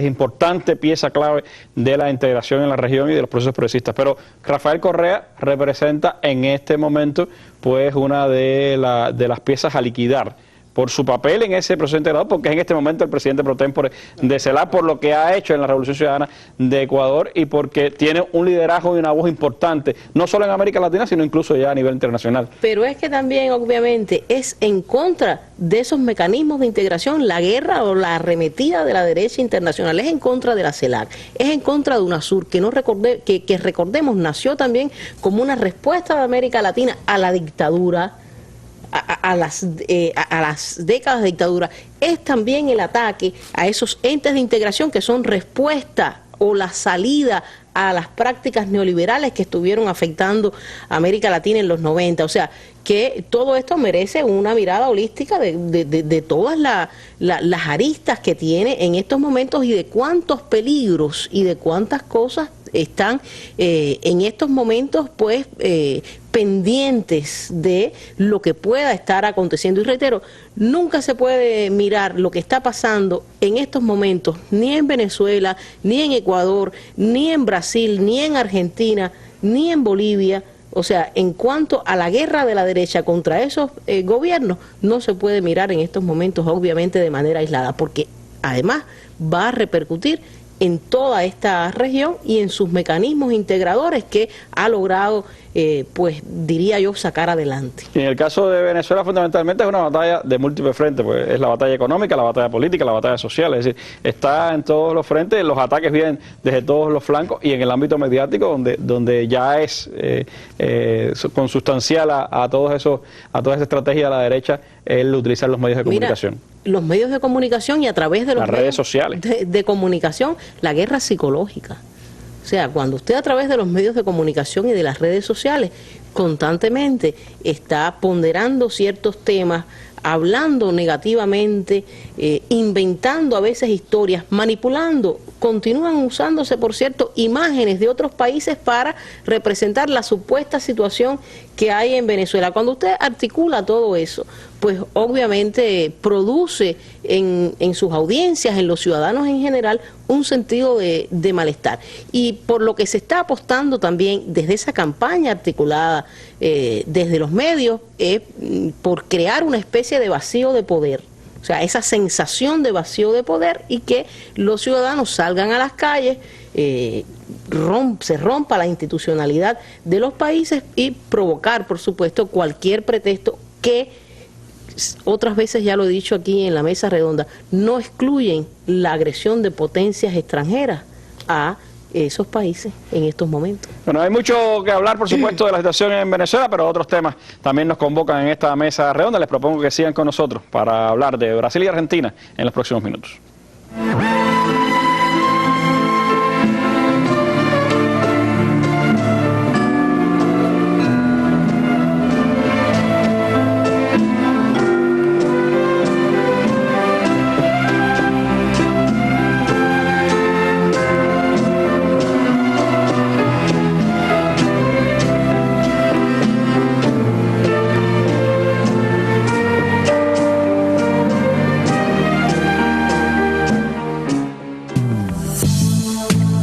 importante pieza clave de la integración en la región y de los procesos progresistas. Pero Rafael Correa representa en este momento pues una de las piezas a liquidar por su papel en ese proceso integrador, porque es en este momento el presidente pro tempore de CELAC, por lo que ha hecho en la Revolución Ciudadana de Ecuador y porque tiene un liderazgo y una voz importante, no solo en América Latina, sino incluso ya a nivel internacional. Pero es que también, obviamente, es en contra de esos mecanismos de integración, la guerra o la arremetida de la derecha internacional, es en contra de la CELAC, es en contra de UNASUR, que recordemos, nació también como una respuesta de América Latina a la dictadura, a las décadas de dictadura. Es también el ataque a esos entes de integración que son respuesta o la salida a las prácticas neoliberales que estuvieron afectando a América Latina en los 90. O sea, que todo esto merece una mirada holística de todas las aristas que tiene en estos momentos y de cuántos peligros y de cuántas cosas están en estos momentos pues pendientes de lo que pueda estar aconteciendo. Y reitero, nunca se puede mirar lo que está pasando en estos momentos ni en Venezuela, ni en Ecuador, ni en Brasil, ni en Argentina, ni en Bolivia. O sea, en cuanto a la guerra de la derecha contra esos gobiernos, no se puede mirar en estos momentos obviamente de manera aislada, porque además va a repercutir en toda esta región y en sus mecanismos integradores que ha logrado, pues diría yo, sacar adelante. Y en el caso de Venezuela fundamentalmente es una batalla de múltiples frentes, pues es la batalla económica, la batalla política, la batalla social, es decir, está en todos los frentes, los ataques vienen desde todos los flancos y en el ámbito mediático donde ya es consustancial a toda esa estrategia de la derecha el utilizar los medios de comunicación. Los medios de comunicación y a través de los redes sociales de comunicación, la guerra psicológica. O sea, cuando usted a través de los medios de comunicación y de las redes sociales constantemente está ponderando ciertos temas, hablando negativamente, inventando a veces historias, manipulando, continúan usándose, por cierto, imágenes de otros países para representar la supuesta situación que hay en Venezuela. Cuando usted articula todo eso, pues obviamente produce en sus audiencias, en los ciudadanos en general, un sentido de malestar. Y por lo que se está apostando también desde esa campaña articulada desde los medios, es por crear una especie de vacío de poder. O sea, esa sensación de vacío de poder y que los ciudadanos salgan a las calles, se rompa la institucionalidad de los países y provocar, por supuesto, cualquier pretexto que, otras veces ya lo he dicho aquí en la mesa redonda, no excluyen la agresión de potencias extranjeras a esos países en estos momentos. Bueno, hay mucho que hablar, por supuesto, de la situación en Venezuela, pero otros temas también nos convocan en esta mesa redonda. Les propongo que sigan con nosotros para hablar de Brasil y Argentina en los próximos minutos.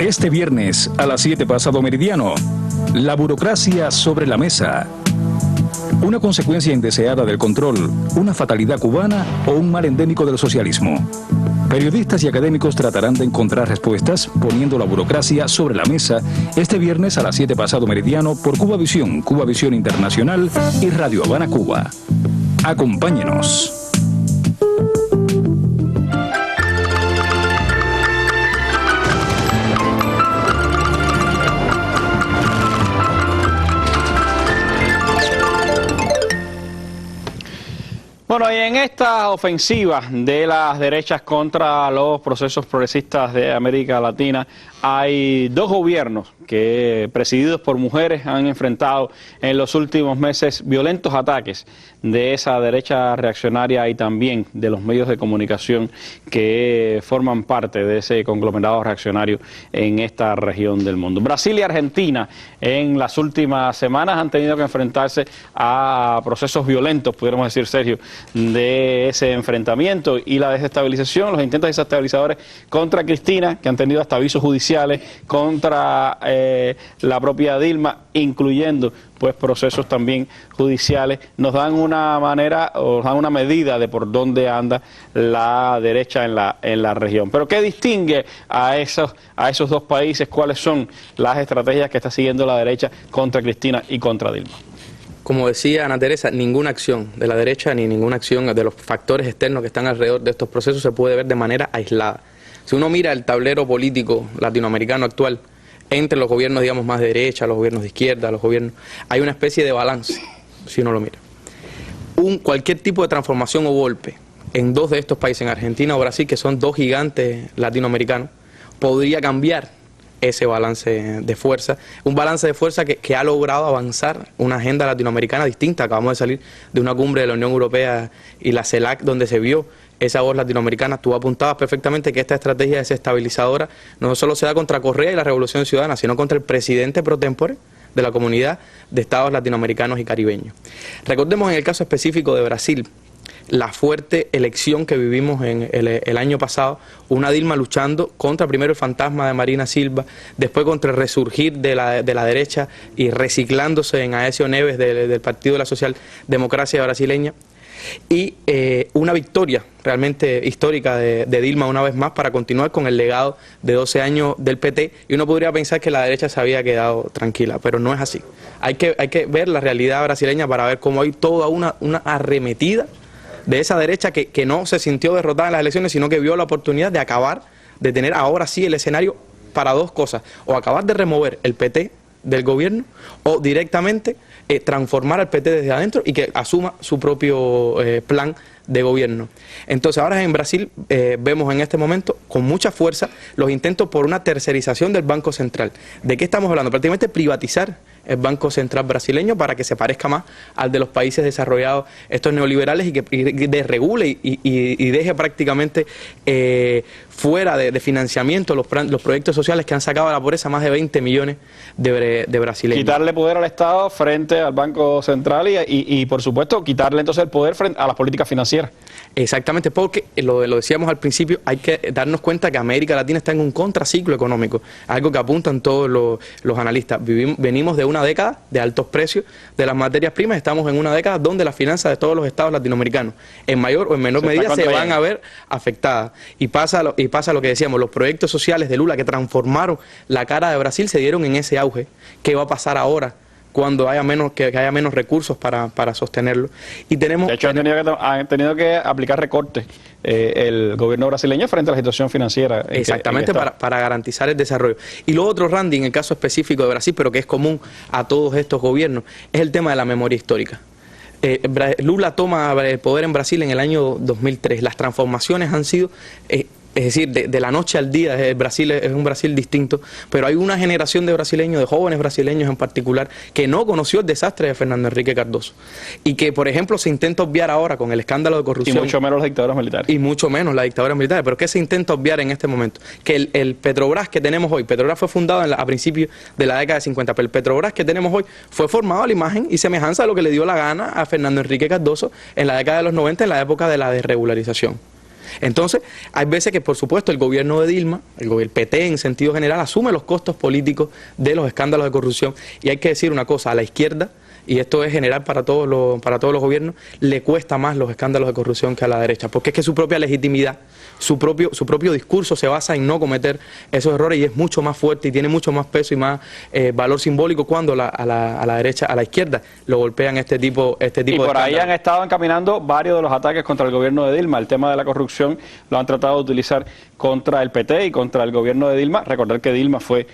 Este viernes a las 7 pasado meridiano, la burocracia sobre la mesa. Una consecuencia indeseada del control, una fatalidad cubana o un mal endémico del socialismo. Periodistas y académicos tratarán de encontrar respuestas poniendo la burocracia sobre la mesa este viernes a las 7 pasado meridiano por Cuba Visión Internacional y Radio Habana Cuba. Acompáñenos. Bueno, y en esta ofensiva de las derechas contra los procesos progresistas de América Latina, hay dos gobiernos que, presididos por mujeres, han enfrentado en los últimos meses violentos ataques de esa derecha reaccionaria y también de los medios de comunicación que forman parte de ese conglomerado reaccionario en esta región del mundo. Brasil y Argentina en las últimas semanas han tenido que enfrentarse a procesos violentos, pudiéramos decir, Sergio, de ese enfrentamiento y la desestabilización, los intentos desestabilizadores contra Cristina, que han tenido hasta avisos judiciales contra la propia Dilma, incluyendo pues procesos también judiciales, nos dan una manera o nos dan una medida de por dónde anda la derecha en la región. Pero ¿qué distingue a esos dos países? ¿Cuáles son las estrategias que está siguiendo la derecha contra Cristina y contra Dilma? Como decía Ana Teresa, ninguna acción de la derecha ni ninguna acción de los factores externos que están alrededor de estos procesos se puede ver de manera aislada. Si uno mira el tablero político latinoamericano actual, entre los gobiernos, digamos, más de derecha, los gobiernos de izquierda, los gobiernos, hay una especie de balance, si uno lo mira. Cualquier tipo de transformación o golpe en dos de estos países, en Argentina o Brasil, que son dos gigantes latinoamericanos, podría cambiar ese balance de fuerza, un balance de fuerza que ha logrado avanzar una agenda latinoamericana distinta. Acabamos de salir de una cumbre de la Unión Europea y la CELAC donde se vio esa voz latinoamericana. Tú apuntabas perfectamente que esta estrategia desestabilizadora no solo se da contra Correa y la Revolución Ciudadana, sino contra el presidente pro tempore de la Comunidad de Estados Latinoamericanos y Caribeños. Recordemos en el caso específico de Brasil, la fuerte elección que vivimos en el año pasado, una Dilma luchando contra primero el fantasma de Marina Silva, después contra el resurgir de la derecha y reciclándose en Aécio Neves del Partido de la Socialdemocracia brasileña. y una victoria realmente histórica de Dilma una vez más para continuar con el legado de 12 años del PT, y uno podría pensar que la derecha se había quedado tranquila, pero no es así. Hay que ver la realidad brasileña para ver cómo hay toda una arremetida de esa derecha que no se sintió derrotada en las elecciones, sino que vio la oportunidad de acabar, de tener ahora sí el escenario para dos cosas: o acabar de remover el PT del gobierno, o directamente transformar al PT desde adentro y que asuma su propio plan de gobierno. Entonces ahora en Brasil vemos en este momento con mucha fuerza los intentos por una tercerización del Banco Central. ¿De qué estamos hablando? Prácticamente privatizar el Banco Central brasileño para que se parezca más al de los países desarrollados, estos neoliberales, y que desregule y deje prácticamente fuera de financiamiento los proyectos sociales que han sacado a la pobreza más de 20 millones de brasileños. Quitarle poder al Estado frente al Banco Central y por supuesto, quitarle entonces el poder frente a las políticas financieras. Exactamente, porque lo decíamos al principio, hay que darnos cuenta que América Latina está en un contraciclo económico, algo que apuntan todos los analistas. Venimos de una década de altos precios de las materias primas, estamos en una década donde las finanzas de todos los estados latinoamericanos, en mayor o en menor medida, se van a ver afectadas. Y pasa lo que decíamos, los proyectos sociales de Lula que transformaron la cara de Brasil se dieron en ese auge. ¿Qué va a pasar ahora cuando haya menos recursos para sostenerlo? Y tenemos, de hecho, han tenido que aplicar recortes el gobierno brasileño frente a la situación financiera. Exactamente, para garantizar el desarrollo. Y lo otro, Randy, en el caso específico de Brasil, pero que es común a todos estos gobiernos, es el tema de la memoria histórica. Lula toma el poder en Brasil en el año 2003. Las transformaciones han sido... es decir, de la noche al día, Brasil es un Brasil distinto, pero hay una generación de brasileños, de jóvenes brasileños en particular, que no conoció el desastre de Fernando Henrique Cardoso. Y que, por ejemplo, se intenta obviar ahora con el escándalo de corrupción. Y mucho menos las dictaduras militares. Y mucho menos las dictaduras militares. Pero ¿qué se intenta obviar en este momento? Que el Petrobras que tenemos hoy, Petrobras fue fundado a principios de la década de 50, pero el Petrobras que tenemos hoy fue formado a la imagen y semejanza a lo que le dio la gana a Fernando Henrique Cardoso en la década de los 90, en la época de la desregularización. Entonces, hay veces que, por supuesto, el gobierno de Dilma, el PT en sentido general, asume los costos políticos de los escándalos de corrupción. Y hay que decir una cosa, a la izquierda, y esto es general para todos los gobiernos, le cuesta más los escándalos de corrupción que a la derecha, porque es que su propia legitimidad, su propio discurso se basa en no cometer esos errores, y es mucho más fuerte y tiene mucho más peso y más valor simbólico cuando a la derecha, a la izquierda, lo golpean este tipo de escándalos. Y por ahí han estado encaminando varios de los ataques contra el gobierno de Dilma. El tema de la corrupción lo han tratado de utilizar contra el PT y contra el gobierno de Dilma. Recordar que Dilma fue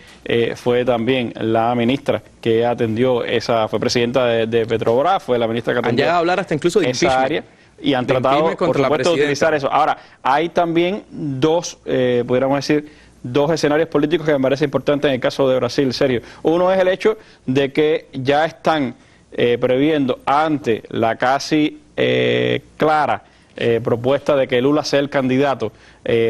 también la ministra que atendió fue presidenta de Petrobras, fue la ministra que atendió. Han llegado a hablar hasta incluso de esa área y han tratado, por supuesto, de utilizar eso. Ahora, hay también pudiéramos decir, dos escenarios políticos que me parece importante en el caso de Brasil, serio. Uno es el hecho de que ya están previendo ante la casi clara propuesta de que Lula sea el candidato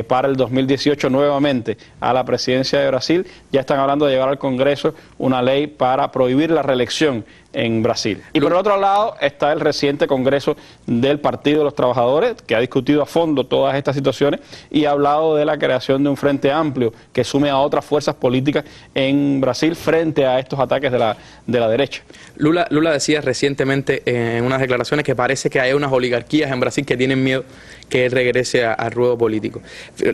para el 2018 nuevamente a la presidencia de Brasil. Ya están hablando de llevar al Congreso una ley para prohibir la reelección en Brasil. Y por el otro lado está el reciente Congreso del Partido de los Trabajadores, que ha discutido a fondo todas estas situaciones y ha hablado de la creación de un frente amplio que sume a otras fuerzas políticas en Brasil frente a estos ataques de la derecha. Lula decía recientemente en unas declaraciones que parece que hay unas oligarquías en Brasil que tienen miedo que él regrese al ruedo político.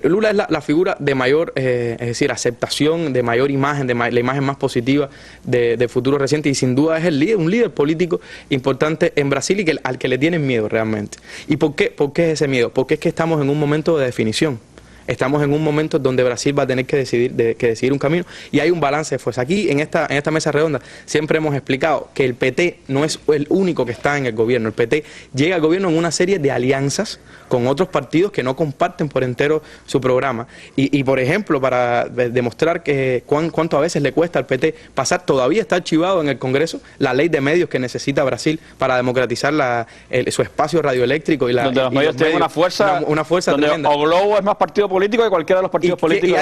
Lula es la figura de mayor, es decir, aceptación, de mayor imagen, la imagen más positiva de futuro reciente, y sin duda es un líder político importante en Brasil y al que le tienen miedo realmente. ¿Y por qué es ese miedo? Porque es que estamos en un momento de definición. Estamos en un momento donde Brasil va a tener que decidir un camino, y hay un balance de fuerza. Aquí en esta mesa redonda siempre hemos explicado que el PT no es el único que está en el gobierno. El PT llega al gobierno en una serie de alianzas con otros partidos que no comparten por entero su programa. Y por ejemplo, para demostrar que cuánto a veces le cuesta al PT pasar, todavía está archivado en el Congreso la ley de medios que necesita Brasil para democratizar su espacio radioeléctrico. Donde los medios tienen una fuerza donde tremenda. O Globo es más partido político que cualquiera de los partidos políticos. Y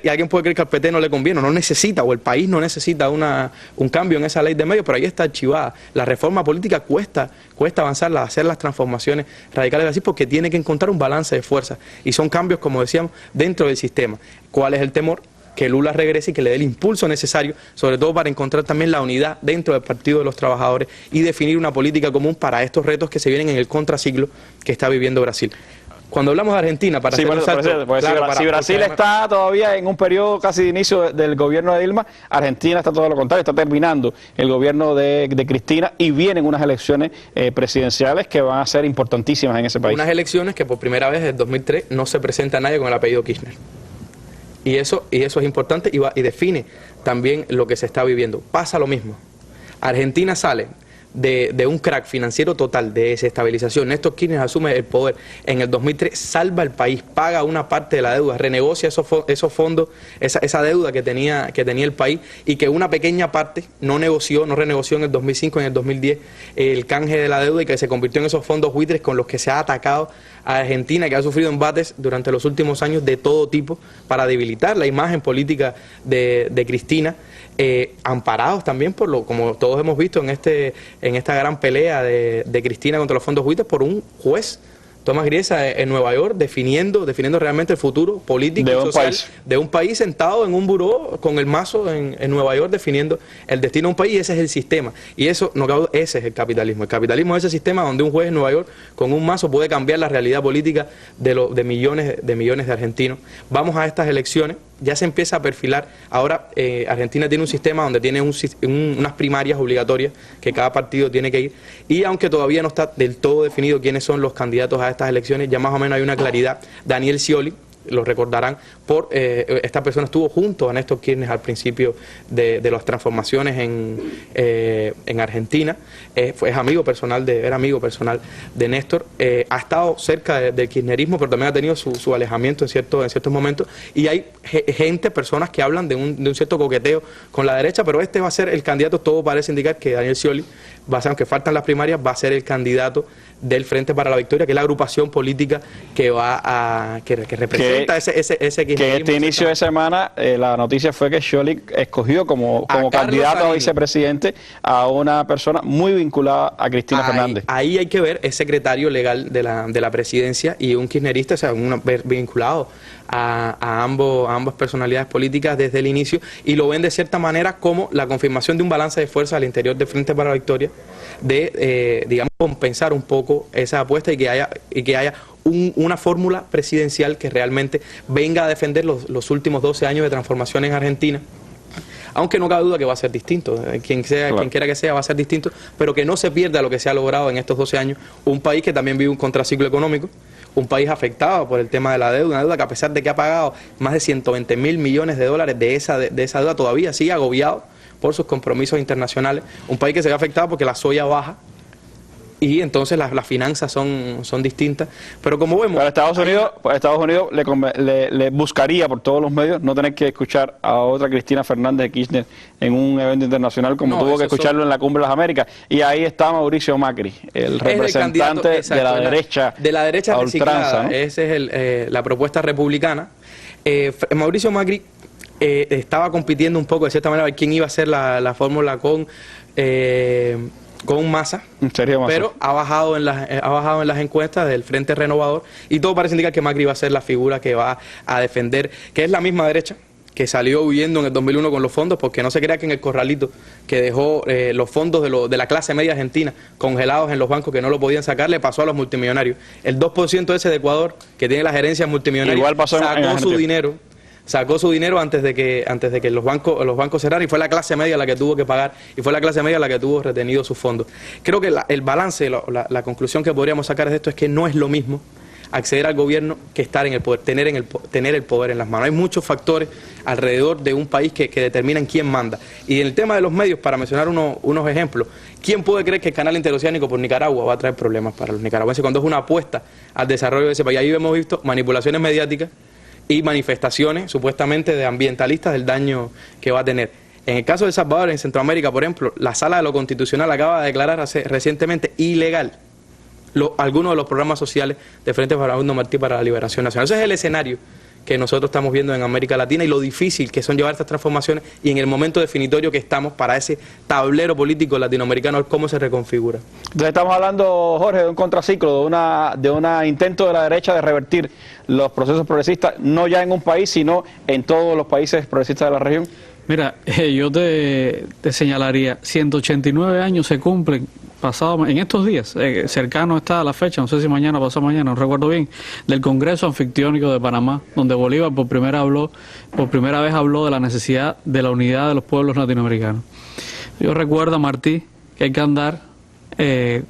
alguien puede creer que al PT no le conviene, no necesita, o el país no necesita un cambio en esa ley de medios, pero ahí está archivada. La reforma política cuesta avanzar, hacer las transformaciones radicales de Brasil, porque tiene que encontrar un balance de fuerza, y son cambios, como decíamos, dentro del sistema. ¿Cuál es el temor? que Lula regrese y que le dé el impulso necesario, sobre todo para encontrar también la unidad dentro del Partido de los Trabajadores y definir una política común para estos retos que se vienen en el contraciclo que está viviendo Brasil. Cuando hablamos de Argentina, para hacer un salto, si Brasil está todavía en un periodo casi de inicio del gobierno de Dilma, Argentina está todo lo contrario, está terminando el gobierno de Cristina y vienen unas elecciones presidenciales que van a ser importantísimas en ese país. Unas elecciones que por primera vez desde 2003 no se presenta nadie con el apellido Kirchner. Y eso es importante y define también lo que se está viviendo. Pasa lo mismo. Argentina sale de un crack financiero total, de desestabilización. Néstor Kirchner asume el poder en el 2003, salva el país, paga una parte de la deuda, renegocia esos fondos, esa deuda que tenía el país, y que una pequeña parte no renegoció en el 2005, en el 2010 el canje de la deuda, y que se convirtió en esos fondos buitres con los que se ha atacado a Argentina, que ha sufrido embates durante los últimos años de todo tipo para debilitar la imagen política de Cristina, amparados también por como todos hemos visto en esta gran pelea de Cristina contra los fondos buitres, por un juez, Tomás Griesa, en Nueva York, definiendo realmente el futuro político y social de un país, sentado en un buró con el mazo en Nueva York, definiendo el destino de un país. Ese es el sistema, y ese es el capitalismo. El capitalismo es ese sistema donde un juez en Nueva York con un mazo puede cambiar la realidad política de millones de argentinos. Vamos a estas elecciones, ya se empieza a perfilar. Ahora Argentina tiene un sistema donde tiene unas primarias obligatorias que cada partido tiene que ir, y aunque todavía no está del todo definido quiénes son los candidatos a estas elecciones, ya más o menos hay una claridad. Daniel Scioli, lo recordarán, esta persona estuvo junto a Néstor Kirchner al principio de las transformaciones en Argentina, era amigo personal de Néstor, ha estado cerca del kirchnerismo, pero también ha tenido su alejamiento en ciertos momentos, y hay personas que hablan de un cierto coqueteo con la derecha, pero este va a ser el candidato. Todo parece indicar que Daniel Scioli va a ser, aunque faltan las primarias, va a ser el candidato del Frente para la Victoria, que es la agrupación política que que representa ese kirchnerismo. Que este inicio de semana la noticia fue que Scioli escogió como candidato a vicepresidente a una persona muy vinculada a Cristina Fernández. Ahí hay que ver, es secretario legal de la presidencia y un kirchnerista, o sea, vinculado a ambas personalidades políticas desde el inicio, y lo ven de cierta manera como la confirmación de un balance de fuerza al interior del Frente para la Victoria, de digamos compensar un poco esa apuesta y que haya una fórmula presidencial que realmente venga a defender los últimos 12 años de transformación en Argentina. Aunque no cabe duda que va a ser distinto, quien quiera que sea va a ser distinto, pero que no se pierda lo que se ha logrado en estos 12 años, un país que también vive un contraciclo económico, un país afectado por el tema de la deuda, una deuda que, a pesar de que ha pagado más de 120.000 millones de dólares de esa deuda, todavía sigue agobiado por sus compromisos internacionales, un país que se ve afectado porque la soya baja, y entonces las finanzas son distintas, pero como vemos... Para Estados Unidos le buscaría por todos los medios no tener que escuchar a otra Cristina Fernández de Kirchner en un evento internacional como tuvo que escucharlo en la Cumbre de las Américas, y ahí está Mauricio Macri, el representante de la derecha a ultranza, ¿no? Esa es la propuesta republicana. Mauricio Macri estaba compitiendo un poco de cierta manera a ver quién iba a ser la fórmula con Massa, pero ha bajado en las encuestas del Frente Renovador, y todo parece indicar que Macri va a ser la figura que va a defender, que es la misma derecha que salió huyendo en el 2001 con los fondos, porque no se crea que en el corralito que dejó los fondos de la clase media argentina congelados en los bancos, que no lo podían sacar, le pasó a los multimillonarios. El 2% ese de Ecuador, que tiene la gerencia multimillonaria, igual pasó sacó su dinero antes de que los bancos cerraran, y fue la clase media la que tuvo que pagar, y fue la clase media la que tuvo retenido sus fondos. Creo que el balance, la conclusión que podríamos sacar de esto es que no es lo mismo acceder al gobierno que estar en el poder, tener el poder en las manos. Hay muchos factores alrededor de un país que determinan quién manda. Y en el tema de los medios, para mencionar unos ejemplos, ¿quién puede creer que el canal interoceánico por Nicaragua va a traer problemas para los nicaragüenses cuando es una apuesta al desarrollo de ese país? Ahí hemos visto manipulaciones mediáticas y manifestaciones supuestamente de ambientalistas del daño que va a tener. En el caso de El Salvador, en Centroamérica, por ejemplo, la Sala de lo Constitucional acaba de declarar recientemente ilegal algunos de los programas sociales de Frente Farabundo Martí para la Liberación Nacional. Ese es el escenario que nosotros estamos viendo en América Latina y lo difícil que son llevar estas transformaciones y en el momento definitorio que estamos para ese tablero político latinoamericano, cómo se reconfigura. Entonces estamos hablando, Jorge, de un contraciclo, de un intento de la derecha de revertir los procesos progresistas, no ya en un país, sino en todos los países progresistas de la región. Mira, yo te señalaría, 189 años se cumplen pasado en estos días, cercano está a la fecha, no sé si mañana o pasado mañana, no recuerdo bien, del Congreso Anfictiónico de Panamá, donde Bolívar por primera vez habló de la necesidad de la unidad de los pueblos latinoamericanos. Yo recuerdo, Martí, que hay que andar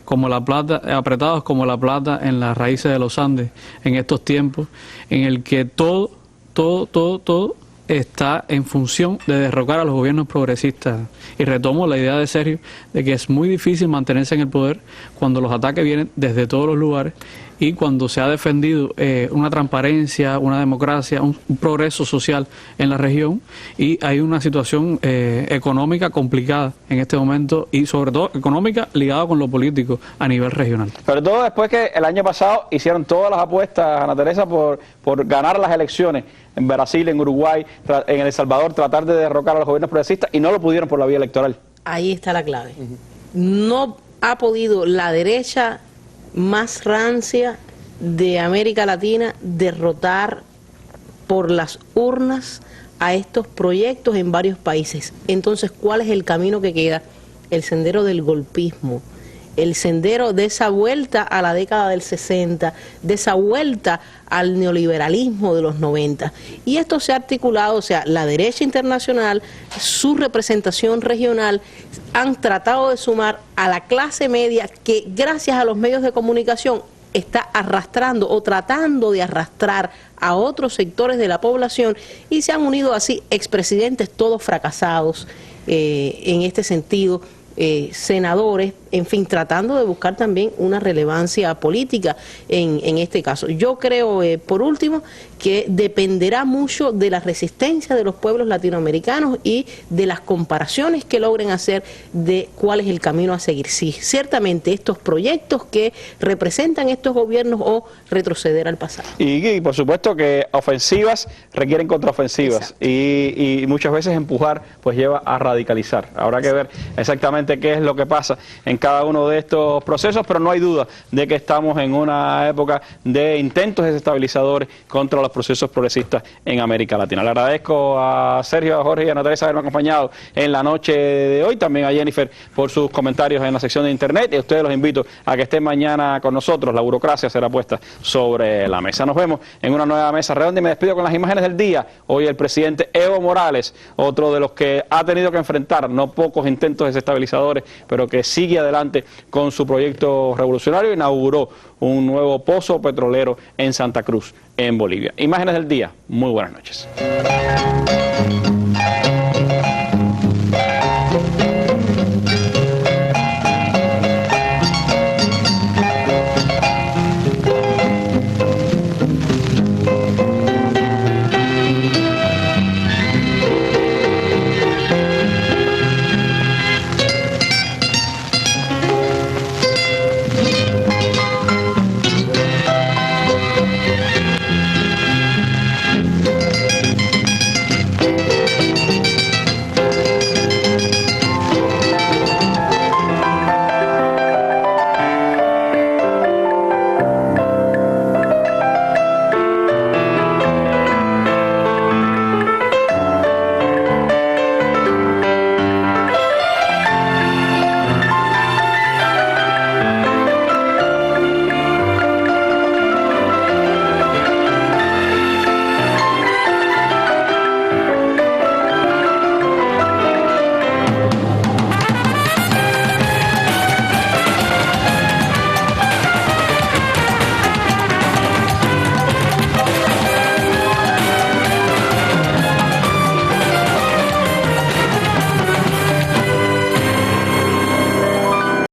como la plata, apretados como la plata en las raíces de los Andes, en estos tiempos, en el que todo está en función de derrocar a los gobiernos progresistas. Y retomo la idea de Sergio de que es muy difícil mantenerse en el poder cuando los ataques vienen desde todos los lugares y cuando se ha defendido una transparencia, una democracia, un progreso social en la región, y hay una situación económica complicada en este momento, y sobre todo económica ligada con lo político a nivel regional. Sobre todo después que el año pasado hicieron todas las apuestas, Ana Teresa, por ganar las elecciones en Brasil, en Uruguay, en El Salvador, tratar de derrocar a los gobiernos progresistas, y no lo pudieron por la vía electoral. Ahí está la clave. No ha podido la derecha más rancia de América Latina derrotar por las urnas a estos proyectos en varios países. Entonces, ¿cuál es el camino que queda? El sendero del golpismo, el sendero de esa vuelta a la década del 60, de esa vuelta al neoliberalismo de los 90. Y esto se ha articulado, o sea, la derecha internacional, su representación regional, han tratado de sumar a la clase media que gracias a los medios de comunicación está arrastrando o tratando de arrastrar a otros sectores de la población, y se han unido así expresidentes todos fracasados en este sentido, senadores, en fin, tratando de buscar también una relevancia política en este caso. Yo creo, por último, que dependerá mucho de la resistencia de los pueblos latinoamericanos y de las comparaciones que logren hacer de cuál es el camino a seguir. Sí, ciertamente estos proyectos que representan estos gobiernos o retroceder al pasado. Y por supuesto que ofensivas requieren contraofensivas, y muchas veces empujar pues lleva a radicalizar. Habrá que ver exactamente qué es lo que pasa en cada uno de estos procesos, pero no hay duda de que estamos en una época de intentos desestabilizadores contra los procesos progresistas en América Latina. Le agradezco a Sergio, a Jorge y a Ana Teresa haberme acompañado en la noche de hoy, también a Jennifer por sus comentarios en la sección de internet, y a ustedes los invito a que estén mañana con nosotros. La burocracia será puesta sobre la mesa. Nos vemos en una nueva mesa redonda y me despido con las imágenes del día. Hoy el presidente Evo Morales, otro de los que ha tenido que enfrentar no pocos intentos desestabilizadores, pero que sigue adelante con su proyecto revolucionario, inauguró un nuevo pozo petrolero en Santa Cruz, en Bolivia. Imágenes del día. Muy buenas noches.